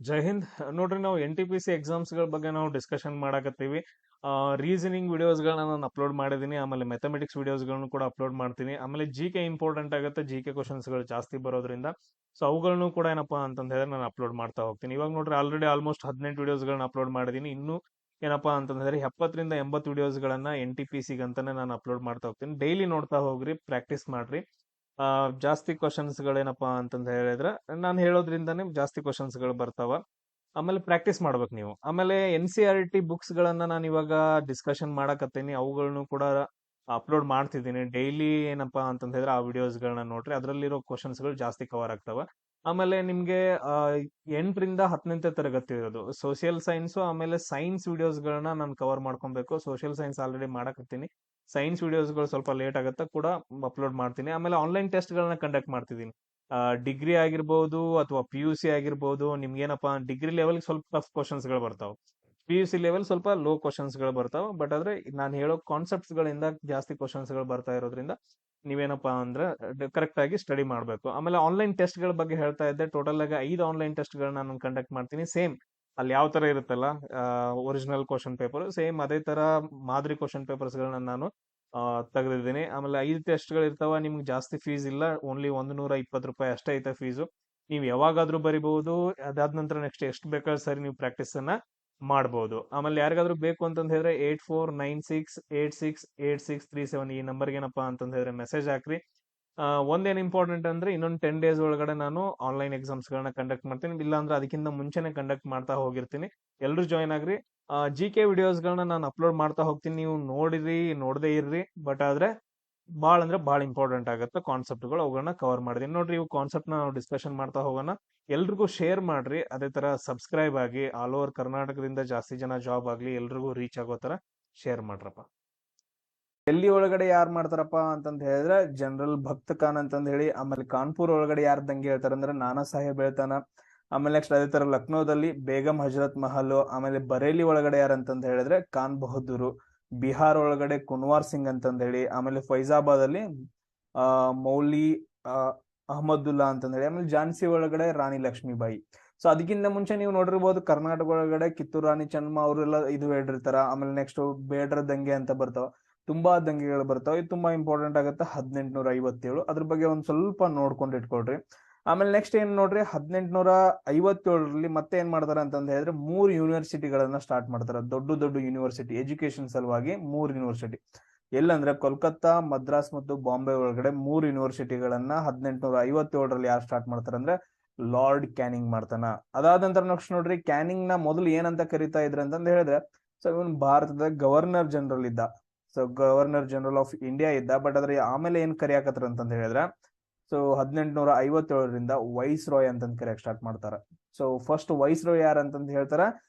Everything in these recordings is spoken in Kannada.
ಜೈ ಹಿಂದ್. ನೋಡ್ರಿ, ನಾವು NTPC ಎಕ್ಸಾಮ್ಸ್ಗಳ ಬಗ್ಗೆ ನಾವು ಡಿಸ್ಕಷನ್ ಮಾಡಕತ್ತೀವಿ. ರೀಸನಿಂಗ್ ವಿಡಿಯೋಸ್ಗಳನ್ನ ನಾನು ಅಪ್ಲೋಡ್ ಮಾಡಿದ್ದೀನಿ, ಆಮೇಲೆ ಮ್ಯಾಥಮೆಟಿಕ್ಸ್ ವಿಡಿಯೋಸ್ಗಳನ್ನು ಕೂಡ ಅಪ್ಲೋಡ್ ಮಾಡ್ತೀನಿ. ಆಮೇಲೆ GK ಇಂಪಾರ್ಟೆಂಟ್ ಆಗುತ್ತೆ, GK ಕ್ವಶನ್ಸ್ಗಳು ಜಾಸ್ತಿ ಬರೋದ್ರಿಂದ. ಸೊ ಅವುಗಳನ್ನು ಕೂಡ ಏನಪ್ಪಾ ಅಂತಂದ ಹೇಳಿದ್ರೆ ನಾನು ಅಪ್ಲೋಡ್ ಮಾಡ್ತಾ ಹೋಗ್ತೀನಿ. ಇವಾಗ ನೋಡ್ರಿ, ಆಲ್ರೆಡಿ ಆಲ್ಮೋಸ್ಟ್ 18 ವಿಡಿಯೋಸ್ಗಳನ್ನ ಅಪ್ಲೋಡ್ ಮಾಡಿದ್ದೀನಿ. ಇನ್ನು ಏನಪ್ಪಾ ಅಂತಂದ ಹೇಳಿದ್ರೆ 70ರಿಂದ 80 ವಿಡಿಯೋಸ್ಗಳನ್ನ NTPC ಅಂತಾನೆ ನಾನು ಅಪ್ಲೋಡ್ ಮಾಡ್ತಾ ಹೋಗ್ತೀನಿ. ಡೈಲಿ ನೋಡ್ತಾ ಹೋಗ್ರಿ, ಪ್ರಾಕ್ಟೀಸ್ ಮಾಡ್ರಿ. ಜಾಸ್ತಿ ಕ್ವಶನ್ಸ್ಗಳೇನಪ್ಪಾ ಅಂತಂದ ಹೇಳಿದ್ರೆ ನಾನು ಹೇಳೋದ್ರಿಂದಾನೇ ಜಾಸ್ತಿ ಕ್ವಶನ್ಸ್ಗಳು ಬರ್ತಾವ. ಆಮೇಲೆ ಪ್ರಾಕ್ಟೀಸ್ ಮಾಡ್ಬೇಕು ನೀವು. ಆಮೇಲೆ NCERT ಬುಕ್ಸ್ ಗಳನ್ನ ನಾನು ಇವಾಗ ಡಿಸ್ಕಷನ್ ಮಾಡಕತ್ತೀನಿ, ಅವುಗಳನ್ನು ಕೂಡ ಅಪ್ಲೋಡ್ ಮಾಡ್ತಿದ್ದೀನಿ ಡೈಲಿ. ಏನಪ್ಪಾ ಅಂತಂದ ಹೇಳಿದ್ರೆ ಆ ವಿಡಿಯೋಸ್ಗಳನ್ನ ನೋಡ್ರಿ, ಅದರಲ್ಲಿರೋ ಕ್ವಶನ್ಸ್ಗಳು ಜಾಸ್ತಿ ಕವರ್ ಆಗ್ತಾವ. ಆಮೇಲೆ ನಿಮ್ಗೆ 8ರಿಂದ 10ನೇ ತರಗತಿ ಇರೋದು ಸೋಷಿಯಲ್ ಸೈನ್ಸ್, ಆಮೇಲೆ ಸೈನ್ಸ್ ವಿಡಿಯೋಸ್ಗಳನ್ನ ನಾನು ಕವರ್ ಮಾಡ್ಕೊಬೇಕು. ಸೋಷಿಯಲ್ ಸೈನ್ಸ್ ಆಲ್ರೆಡಿ ಮಾಡಕತ್ತೀನಿ, ಸೈನ್ಸ್ ವಿಡಿಯೋಸ್ಗಳು ಸ್ವಲ್ಪ ಲೇಟ್ ಆಗುತ್ತೆ ಕೂಡ ಅಪ್ಲೋಡ್ ಮಾಡ್ತೀನಿ. ಆಮೇಲೆ ಆನ್ಲೈನ್ ಟೆಸ್ಟ್ಗಳನ್ನ ಕಂಡಕ್ಟ್ ಮಾಡ್ತಿದ್ದೀನಿ. ಡಿಗ್ರಿ ಆಗಿರ್ಬೋದು ಅಥವಾ PUC ಆಗಿರ್ಬೋದು. ನಿಮ್ಗೇನಪ್ಪಾ ಡಿಗ್ರಿ ಲೆವೆಲ್ ಸ್ವಲ್ಪ ಟಫ್ ಕ್ವಶನ್ಸ್ಗಳು ಬರ್ತಾವೆ, PUC ಲೆವೆಲ್ ಸ್ವಲ್ಪ ಲೋ ಕ್ವಶನ್ಸ್ಗಳು ಬರ್ತಾವೆ. ಬಟ್ ಆದ್ರೆ ನಾನು ಹೇಳೋ ಕಾನ್ಸೆಪ್ಟ್ಸ್ ಗಳಿಂದ ಜಾಸ್ತಿ ಕ್ವಶನ್ಸ್ಗಳು ಬರ್ತಾ ಇರೋದ್ರಿಂದ ನೀವೇನಪ್ಪಾ ಅಂದ್ರೆ ಕರೆಕ್ಟ್ ಆಗಿ ಸ್ಟಡಿ ಮಾಡಬೇಕು. ಆಮೇಲೆ ಆನ್ಲೈನ್ ಟೆಸ್ಟ್ಗಳ ಬಗ್ಗೆ ಹೇಳ್ತಾ ಇದ್ದೆ. ಟೋಟಲ್ ಆಗಿ 5 ಆನ್ಲೈನ್ ಟೆಸ್ಟ್ಗಳನ್ನ ನಾನು ಕಂಡಕ್ಟ್ ಮಾಡ್ತೀನಿ. ಸೇಮ್ ಅಲ್ಲಿ ಯಾವ ತರ ಇರುತ್ತಲ್ಲ, ಒರಿಜಿನಲ್ ಕ್ವಶನ್ ಪೇಪರ್ ಸೇಮ್ ಅದೇ ತರ ಮಾದರಿ ಕ್ವಶನ್ ಪೇಪರ್ಸ್ ಗಳನ್ನ ನಾನು ತೆಗೆದಿದ್ದೀನಿ. ಆಮೇಲೆ 5 ಟೆಸ್ಟ್ಗಳು ಇರ್ತಾವ. ನಿಮ್ಗೆ ಜಾಸ್ತಿ ಫೀಸ್ ಇಲ್ಲ, ಓನ್ಲಿ 120 ರೂಪಾಯಿ ಅಷ್ಟೇ ಐತೆ ಫೀಸು. ನೀವು ಯಾವಾಗಾದ್ರೂ ಬರಿಬಹುದು. ಅದಾದ ನಂತರ ನೆಕ್ಸ್ಟ್ ಎಷ್ಟು ಬೇಕಾದ್ರೂ ಸರಿ ನೀವು ಪ್ರಾಕ್ಟೀಸ್ ಅನ್ನ ಮಾಡಬಹುದು. ಆಮೇಲೆ ಯಾರಿಗಾದ್ರೂ ಬೇಕು ಅಂತಂದ ಹೇಳಿದ್ರೆ 8496868637 ಈ ನಂಬರ್ಗೆ ಏನಪ್ಪಾ ಅಂತಂದ ಹೇಳಿದ್ರೆ ಮೆಸೇಜ್ ಹಾಕ್ರಿ. ಒಂದೇನು ಇಂಪಾರ್ಟೆಂಟ್ ಅಂದ್ರೆ ಇನ್ನೊಂದು 10 ಡೇಸ್ ಒಳಗಡೆ ನಾನು ಆನ್ಲೈನ್ ಎಕ್ಸಾಮ್ಸ್ ಗಳನ್ನ ಕಂಡಕ್ಟ್ ಮಾಡ್ತೀನಿ. ಇಲ್ಲ ಅಂದ್ರೆ ಅದಕ್ಕಿಂತ ಮುಂಚೆನೆ ಕಂಡಕ್ಟ್ ಮಾಡ್ತಾ ಹೋಗಿರ್ತೀನಿ. ಎಲ್ರು ಜಾಯ್ನ್ ಆಗ್ರಿ. GK ವಿಡಿಯೋಸ್ಗಳನ್ನ ನಾನು ಅಪ್ಲೋಡ್ ಮಾಡ್ತಾ ಹೋಗ್ತೀನಿ, ನೀವು ನೋಡಿರಿ ನೋಡದೇ ಇರ್ರಿ. ಬಟ್ ಆದ್ರೆ ಭಾಳ ಅಂದ್ರೆ ಭಾಳ ಇಂಪಾರ್ಟೆಂಟ್ ಆಗುತ್ತೆ ಕಾನ್ಸೆಪ್ಟ್ಗಳು, ಅವುಗಳನ್ನ ಕವರ್ ಮಾಡಿದೀನಿ. ನೋಡ್ರಿ, ಇವು ಕಾನ್ಸೆಪ್ಟ್ ನಾವು ಡಿಸ್ಕಷನ್ ಮಾಡ್ತಾ ಹೋಗೋಣ. ಎಲ್ರಿಗೂ ಶೇರ್ ಮಾಡ್ರಿ, ಅದೇ ತರ ಸಬ್ಸ್ಕ್ರೈಬ್ ಆಗಿ ಆಲ್ ಓವರ್ ಕರ್ನಾಟಕದಿಂದ ಜಾಸ್ತಿ ಜನ ಜಾಬ್ ಆಗ್ಲಿ, ಎಲ್ರಿಗೂ ರೀಚ್ ಆಗೋ ತರ ಶೇರ್ ಮಾಡ್ರಪ್ಪ. ಡೆಲ್ಲಿ ಒಳಗಡೆ ಯಾರು ಮಾಡ್ತಾರಪ್ಪ ಅಂತಂದ ಹೇಳಿದ್ರೆ ಜನರಲ್ ಭಕ್ತ್ ಖಾನ್ ಅಂತಂದ ಹೇಳಿ. ಆಮೇಲೆ ಕಾನ್ಪುರ್ ಒಳಗಡೆ ಯಾರು ದಂಗೆ ಹೇಳ್ತಾರ ಅಂದ್ರೆ ನಾನಾ ಸಾಹೇಬ್ ಹೇಳ್ತಾನ. ಆಮೇಲೆ ನೆಕ್ಸ್ಟ್ ಅದೇ ತರ ಲಕ್ನೋದಲ್ಲಿ ಬೇಗಂ ಹಜರತ್ ಮಹಲ್. ಆಮೇಲೆ ಬರೇಲಿ ಒಳಗಡೆ ಯಾರಂತಂದ ಹೇಳಿದ್ರೆ ಖಾನ್ ಬಹದ್ದೂರು. ಬಿಹಾರ್ ಒಳಗಡೆ ಕುನ್ವಾರ್ ಸಿಂಗ್ ಅಂತಂದ ಹೇಳಿ. ಆಮೇಲೆ ಫೈಜಾಬಾದ್ ಅಲ್ಲಿ ಮೌಲಿ ಆ ಅಹಮದುಲ್ಲಾ ಅಂತಂದ ಹೇಳಿ. ಆಮೇಲೆ ಝಾನ್ಸಿ ಒಳಗಡೆ ರಾಣಿ ಲಕ್ಷ್ಮೀಬಾಯಿ. ಸೊ ಅದಕ್ಕಿಂತ ಮುಂಚೆ ನೀವು ನೋಡಿರ್ಬೋದು ಕರ್ನಾಟಕ ಒಳಗಡೆ ಕಿತ್ತೂರು ರಾಣಿ ಚೆನ್ನಮ್ಮ ಅವರೆಲ್ಲ ಇದು ಹೇಳಿರ್ತಾರ. ಆಮೇಲೆ ನೆಕ್ಸ್ಟ್ ಬೇಡರ ದಂಗೆ ಅಂತ ಬರ್ತಾವ, ತುಂಬಾ ದಂಗೆಗಳು ಬರ್ತಾವೆ. ಇದು ತುಂಬಾ ಇಂಪಾರ್ಟೆಂಟ್ ಆಗುತ್ತೆ. 1857 ಅದ್ರ ಬಗ್ಗೆ ಒಂದ್ ಸ್ವಲ್ಪ ನೋಡ್ಕೊಂಡು ಇಟ್ಕೊಳ್ರಿ. ಆಮೇಲೆ ನೆಕ್ಸ್ಟ್ ಏನ್ ನೋಡ್ರಿ, 1857ರಲ್ಲಿ ಮತ್ತೆ ಏನ್ ಮಾಡ್ತಾರ ಅಂತಂದ ಹೇಳಿದ್ರೆ 3 ಯೂನಿವರ್ಸಿಟಿಗಳನ್ನ ಸ್ಟಾರ್ಟ್ ಮಾಡ್ತಾರ. ದೊಡ್ಡ ದೊಡ್ಡ ಯೂನಿವರ್ಸಿಟಿ ಎಜುಕೇಶನ್ ಸಲುವಾಗಿ 3 ಯೂನಿವರ್ಸಿಟಿ. ಎಲ್ಲಂದ್ರೆ ಕೋಲ್ಕತ್ತಾ, ಮದ್ರಾಸ್ ಮತ್ತು ಬಾಂಬೆ ಒಳಗಡೆ 3 ಯೂನಿವರ್ಸಿಟಿಗಳನ್ನ 1857ರಲ್ಲಿ ಯಾರು ಸ್ಟಾರ್ಟ್ ಮಾಡ್ತಾರ ಅಂದ್ರೆ ಲಾರ್ಡ್ ಕ್ಯಾನಿಂಗ್ ಮಾಡ್ತಾನ. ಅದಾದ ನಂತರ ನೆಕ್ಸ್ಟ್ ನೋಡ್ರಿ, ಕ್ಯಾನಿಂಗ್ ನ ಮೊದಲು ಏನಂತ ಕರಿತಾ ಇದ್ರ ಅಂತಂದ ಹೇಳಿದ್ರೆ, ಸೊ ಇವನ್ ಭಾರತದ ಗವರ್ನರ್ ಜನರಲ್ ಇದ್ದ. So governor general of India ಇದ್ದ. ಬಟ್ ಅದ್ರ ಆಮೇಲೆ ಏನ್ ಕರಿಯಾಕತ್ರ ಅಂತಂದ ಹೇಳಿದ್ರೆ, ಸೊ 1857ರಿಂದ ವೈಸ್ ರಾಯ್ ಅಂತಂದ್ ಕರಿಯಕ್ ಸ್ಟಾರ್ಟ್ ಮಾಡ್ತಾರ. ಸೊ ಫಸ್ಟ್ ವೈಸ್ ರಾಯ್ ಯಾರ ಅಂತಂದ್ ಹೇಳ್ತಾರ,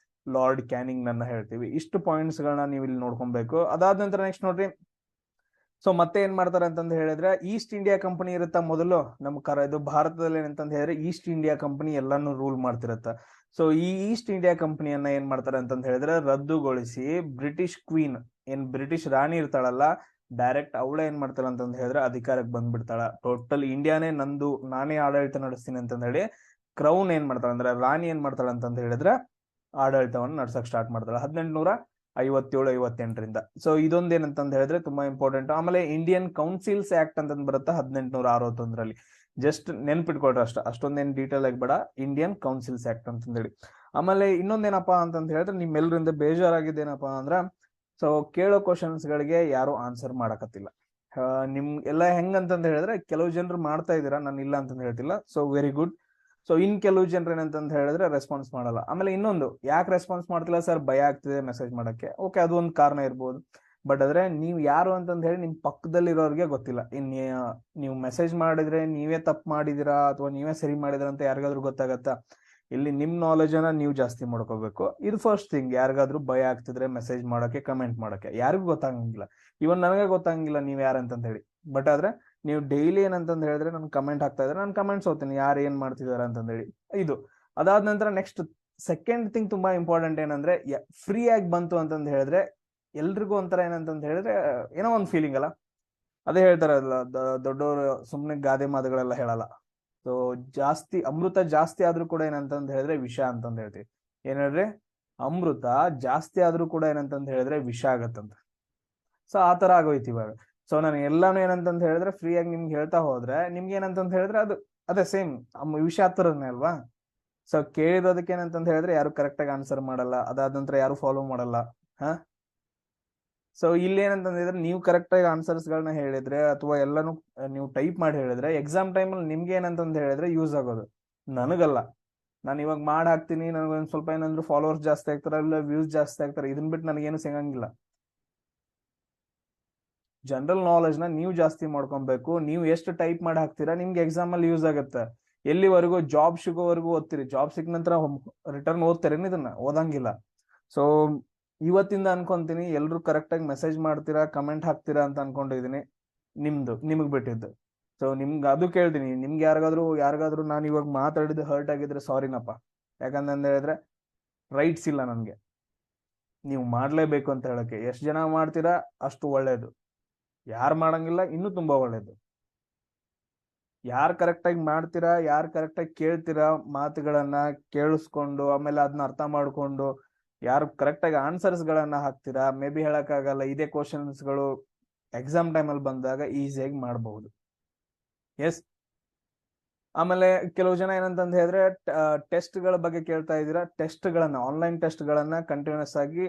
ಲಾರ್ಡ್ ಕ್ಯಾನಿಂಗ್ ನನ್ನ ಹೇಳ್ತೀವಿ. ಇಷ್ಟು ಪಾಯಿಂಟ್ಸ್ ಗಳನ್ನ ನೀವು ಇಲ್ಲಿ ನೋಡ್ಕೊಬೇಕು. ಅದಾದ ನಂತರ ನೆಕ್ಸ್ಟ್ ನೋಡ್ರಿ, ಸೊ ಮತ್ತೆ ಏನ್ ಮಾಡ್ತಾರ ಅಂತಂದ್ ಹೇಳಿದ್ರೆ ಈಸ್ಟ್ ಇಂಡಿಯಾ ಕಂಪನಿ ಇರುತ್ತ ಮೊದಲು ಇದು ಭಾರತದಲ್ಲಿ ಏನಂತಂದ್ ಹೇಳಿದ್ರೆ ಈಸ್ಟ್ ಇಂಡಿಯಾ ಕಂಪನಿ ಎಲ್ಲಾನು ರೂಲ್ ಮಾಡ್ತಿರತ್ತ. ಸೊ ಈ ಈಸ್ಟ್ ಇಂಡಿಯಾ ಕಂಪನಿಯನ್ನ ಏನ್ ಮಾಡ್ತಾರೆ ಅಂತಂದ್ ಹೇಳಿದ್ರೆ ರದ್ದುಗೊಳಿಸಿ ಬ್ರಿಟಿಷ್ ಕ್ವೀನ್, ಏನ್ ಬ್ರಿಟಿಷ್ ರಾಣಿ ಇರ್ತಾಳಲ್ಲ, ಡೈರೆಕ್ಟ್ ಅವಳೇ ಏನ್ ಮಾಡ್ತಾಳ ಅಂತಂದ್ ಹೇಳಿದ್ರೆ ಅಧಿಕಾರಕ್ಕೆ ಬಂದ್ಬಿಡ್ತಾಳ. ಟೋಟಲ್ ಇಂಡಿಯಾನೇ ನಂದು, ನಾನೇ ಆಡಳಿತ ನಡೆಸ್ತೀನಿ ಅಂತಂದ್ ಹೇಳಿ ಕ್ರೌನ್ ಏನ್ ಮಾಡ್ತಾಳ ಅಂದ್ರೆ ರಾಣಿ ಏನ್ ಮಾಡ್ತಾಳ ಅಂತಂದ್ ಹೇಳಿದ್ರೆ ಆಡಳಿತವನ್ನ ನಡ್ಸಕ್ ಸ್ಟಾರ್ಟ್ ಮಾಡ್ತಾಳ 1857-58ರಿಂದ. ಸೊ ಇದೊಂದ್ ಏನಂತಂದ್ ಹೇಳಿದ್ರೆ ತುಂಬಾ ಇಂಪಾರ್ಟೆಂಟ್. ಆಮೇಲೆ ಇಂಡಿಯನ್ ಕೌನ್ಸಿಲ್ಸ್ ಆಕ್ಟ್ ಅಂತಂದ್ ಬರುತ್ತೆ 1861ರಲ್ಲಿ. ಜಸ್ಟ್ ನೆನ್ಪಿಟ್ಕೊಳ್ರಿ ಅಷ್ಟೊಂದೇನ್ ಡೀಟೇಲ್ ಆಗಿ ಬೇಡ. ಇಂಡಿಯನ್ ಕೌನ್ಸಿಲ್ಸ್ ಆಕ್ಟ್ ಅಂತಂದ್ ಹೇಳಿ. ಆಮೇಲೆ ಇನ್ನೊಂದೇನಪ್ಪಾ ಅಂತಂದ್ ಹೇಳಿದ್ರೆ ನಿಮ್ಮೆಲ್ಲರಿಂದ ಬೇಜಾರಾಗಿದ್ದೇನಪ್ಪಾ ಅಂದ್ರ, ಸೊ ಕೇಳೋ ಕ್ವಶನ್ಸ್ ಗಳಿಗೆ ಯಾರು ಆನ್ಸರ್ ಮಾಡಕತ್ತಿಲ್ಲ. ನಿಮ್ ಎಲ್ಲ ಹೆಂಗಂತಂದ್ ಹೇಳಿದ್ರೆ ಕೆಲವು ಜನರು ಮಾಡ್ತಾ ಇದೀರಾ, ನಾನು ಇಲ್ಲ ಅಂತಂದ್ ಹೇಳ್ತಿಲ್ಲ. So very good. So in ಕೆಲವು ಜನರು ಏನಂತಂದ್ ಹೇಳಿದ್ರೆ ರೆಸ್ಪಾನ್ಸ್ ಮಾಡಲ್ಲ. ಆಮೇಲೆ ಇನ್ನೊಂದು, ಯಾಕೆ ರೆಸ್ಪಾನ್ಸ್ ಮಾಡ್ತಿಲ್ಲ ಸರ್, ಭಯ ಆಗ್ತಿದೆ ಮೆಸೇಜ್ ಮಾಡಕ್ಕೆ. ಓಕೆ, ಅದು ಒಂದು ಕಾರಣ ಇರ್ಬೋದು. ಬಟ್ ಆದ್ರೆ ನೀವು ಯಾರು ಅಂತಂದ್ ಹೇಳಿ ನಿಮ್ ಪಕ್ಕದಲ್ಲಿರೋರಿಗೆ ಗೊತ್ತಿಲ್ಲ. ನೀವು ಮೆಸೇಜ್ ಮಾಡಿದ್ರೆ ನೀವೇ ತಪ್ಪು ಮಾಡಿದಿರಾ ಅಥವಾ ನೀವೇ ಸರಿ ಮಾಡಿದಿರಾ ಅಂತ ಯಾರಿಗಾದ್ರೂ ಗೊತ್ತಾಗತ್ತಾ? ಇಲ್ಲಿ ನಿಮ್ ನಾಲೆಜ್ ಅನ್ನ ನೀವು ಜಾಸ್ತಿ ಮಾಡ್ಕೋಬೇಕು. ಇದು ಫಸ್ಟ್ ಥಿಂಗ್. ಯಾರಿಗಾದ್ರೂ ಭಯ ಆಗ್ತಿದ್ರೆ ಮೆಸೇಜ್ ಮಾಡಕ್ಕೆ, ಕಮೆಂಟ್ ಮಾಡಕ್ಕೆ ಯಾರಿಗೂ ಗೊತ್ತಾಗಂಗಿಲ್ಲ. ಇವನ್ ನನಗೆ ಗೊತ್ತಾಗಂಗಿಲ್ಲ ನೀವ್ ಯಾರಂತಂತ ಹೇಳಿ. ಬಟ್ ಆದ್ರೆ ನೀವು ಡೈಲಿ ಏನಂತಂದ್ ಹೇಳಿದ್ರೆ ನನ್ ಕಮೆಂಟ್ ಹಾಕ್ತಾ ಇದ್ರೆ ನಾನು ಕಮೆಂಟ್ಸ್ ಓದ್ತೀನಿ, ಯಾರು ಏನ್ ಮಾಡ್ತಿದಾರ ಅಂತಂದ್ ಹೇಳಿ. ಇದು ಅದಾದ ನಂತರ ನೆಕ್ಸ್ಟ್ ಸೆಕೆಂಡ್ ಥಿಂಗ್ ತುಂಬಾ ಇಂಪಾರ್ಟೆಂಟ್ ಏನಂದ್ರೆ, ಫ್ರೀ ಆಗಿ ಬಂತು ಅಂತಂದ್ ಹೇಳಿದ್ರೆ ಎಲ್ರಿಗೂ ಒಂಥರ ಏನಂತಂದ್ ಹೇಳಿದ್ರೆ ಏನೋ ಒಂದು ಫೀಲಿಂಗ್ ಅಲ್ಲ. ಅದೇ ಹೇಳ್ತಾರಲ್ಲ, ದೊಡ್ಡವರು ಸುಮ್ನೆ ಗಾದೆ ಮಾತುಗಳೆಲ್ಲ ಹೇಳಲ್ಲ. ಸೊ ಜಾಸ್ತಿ ಅಮೃತ ಜಾಸ್ತಿ ಆದ್ರೂ ಕೂಡ ಏನಂತಂದ್ ಹೇಳಿದ್ರೆ ವಿಷ ಅಂತಂದ್ ಹೇಳ್ತೀವಿ. ಏನ್ ಹೇಳ್ರಿ, ಅಮೃತ ಜಾಸ್ತಿ ಆದ್ರೂ ಕೂಡ ಏನಂತಂದ್ ಹೇಳಿದ್ರೆ ವಿಷ ಆಗತ್ತಂತ. ಸೊ ಆ ತರ ಆಗೋಯ್ತು ಇವಾಗ. ಸೊ ನಾನು ಎಲ್ಲಾನು ಏನಂತಂದ್ ಹೇಳಿದ್ರೆ ಫ್ರೀ ಆಗಿ ನಿಮ್ಗೆ ಹೇಳ್ತಾ ಹೋದ್ರೆ ನಿಮ್ಗೆ ಏನಂತಂದ್ ಹೇಳಿದ್ರೆ ಅದು ಅದೇ ಸೇಮ್ ವಿಷ ಹತ್ತರನೇ ಅಲ್ವಾ. ಸೊ ಕೇಳಿರೋದಕ್ಕೆ ಏನಂತಂದ್ ಹೇಳಿದ್ರೆ ಯಾರು ಕರೆಕ್ಟ್ ಆಗಿ ಆನ್ಸರ್ ಮಾಡಲ್ಲ, ಅದಾದ ನಂತರ ಯಾರು ಫಾಲೋ ಮಾಡಲ್ಲ. ಹಾ, ಸೊ ಇಲ್ಲಿ ಏನಂತಂದ್ ಹೇಳಿದ್ರೆ ನೀವು ಕರೆಕ್ಟ್ ಆಗಿ ಆನ್ಸರ್ಸ್ ಗಳನ್ನ ಹೇಳಿದ್ರೆ ಅಥವಾ ಎಲ್ಲಾನು ನೀವು ಟೈಪ್ ಮಾಡಿ ಹೇಳಿದ್ರೆ ಎಕ್ಸಾಮ್ ಟೈಮಲ್ಲಿ ನಿಮ್ಗೆ ಏನಂತಂದ್ ಹೇಳಿದ್ರೆ ಯೂಸ್ ಆಗೋದು. ನನಗಲ್ಲ, ನಾನು ಇವಾಗ ಮಾಡಿ ಹಾಕ್ತೀನಿ, ನನಗೊಂದ್ ಸ್ವಲ್ಪ ಏನಂದ್ರೆ ಫಾಲೋವರ್ಸ್ ಜಾಸ್ತಿ ಆಗ್ತಾರ, ಇಲ್ಲ ವ್ಯೂಸ್ ಜಾಸ್ತಿ ಆಗ್ತಾರೆ, ಇದನ್ ಬಿಟ್ಟು ನನಗೇನು ಸಿಗಂಗಿಲ್ಲ. ಜನರಲ್ ನಾಲೆಜ್ ನ ನೀವು ಜಾಸ್ತಿ ಮಾಡ್ಕೊಬೇಕು. ನೀವು ಎಷ್ಟು ಟೈಪ್ ಮಾಡಿ ಹಾಕ್ತೀರಾ ನಿಮ್ಗೆ ಎಕ್ಸಾಮ್ ಅಲ್ಲಿ ಯೂಸ್ ಆಗುತ್ತೆ. ಎಲ್ಲಿವರೆಗೂ ಜಾಬ್ ಸಿಗೋವರೆಗೂ ಓದ್ತೀರಿ, ಜಾಬ್ ಸಿಕ್ಕ ನಂತರ ರಿಟರ್ನ್ ಓದ್ತೀರೇನು, ಇದನ್ನ ಓದಂಗಿಲ್ಲ. ಸೊ ಇವತ್ತಿಂದ ಅನ್ಕೊಂತೀನಿ ಎಲ್ರು ಕರೆಕ್ಟ್ ಆಗಿ ಮೆಸೇಜ್ ಮಾಡ್ತೀರಾ, ಕಮೆಂಟ್ ಹಾಕ್ತೀರಾ ಅಂತ ಅನ್ಕೊಂಡಿದೀನಿ. ನಿಮಗ್ ಬಿಟ್ಟಿದ್ದು. ಸೊ ನಿಮ್ಗೆ ಅದು ಕೇಳ್ತೀನಿ, ನಿಮ್ಗೆ ಯಾರಿಗಾದ್ರೂ ನಾನು ಇವಾಗ ಮಾತಾಡಿದ್ದು ಹರ್ಟ್ ಆಗಿದ್ರೆ ಸಾರಿನಪ್ಪ. ಯಾಕಂತಂದ ಹೇಳಿದ್ರೆ ರೈಟ್ಸ್ ಇಲ್ಲ ನನ್ಗೆ, ನೀವು ಮಾಡ್ಲೇಬೇಕು ಅಂತ ಹೇಳಕ್ಕೆ. ಎಷ್ಟು ಜನ ಮಾಡ್ತೀರಾ ಅಷ್ಟು ಒಳ್ಳೇದು, ಯಾರು ಮಾಡಂಗಿಲ್ಲ ಇನ್ನೂ ತುಂಬಾ ಒಳ್ಳೇದು. ಯಾರು ಕರೆಕ್ಟ್ ಆಗಿ ಮಾಡ್ತೀರಾ, ಯಾರು ಕರೆಕ್ಟ್ ಆಗಿ ಕೇಳ್ತೀರಾ, ಮಾತುಗಳನ್ನ ಕೇಳಿಸ್ಕೊಂಡು ಆಮೇಲೆ ಅದನ್ನ ಅರ್ಥ ಮಾಡ್ಕೊಂಡು ಯಾರು ಕರೆಕ್ಟ್ ಆಗಿ ಆನ್ಸರ್ಸ್ ಗಳನ್ನ ಹಾಕ್ತೀರಾ, ಮೇ ಬಿ ಹೇಳಕ್ಕಾಗಲ್ಲ, ಇದೇ ಕ್ವಶನ್ಸ್ ಗಳು ಎಕ್ಸಾಮ್ ಟೈಮಲ್ಲಿ ಬಂದಾಗ ಈಸಿಯಾಗಿ ಮಾಡಬಹುದು. ಎಸ್, ಆಮೇಲೆ ಕೆಲವು ಜನ ಏನಂತಂದ್ ಹೇಳಿದ್ರೆ ಟೆಸ್ಟ್ ಗಳ ಬಗ್ಗೆ ಕೇಳ್ತಾ ಇದ್ದೀರಾ. ಟೆಸ್ಟ್ ಗಳನ್ನ, ಆನ್ಲೈನ್ ಟೆಸ್ಟ್ ಗಳನ್ನ ಕಂಟಿನ್ಯೂಸ್ ಆಗಿ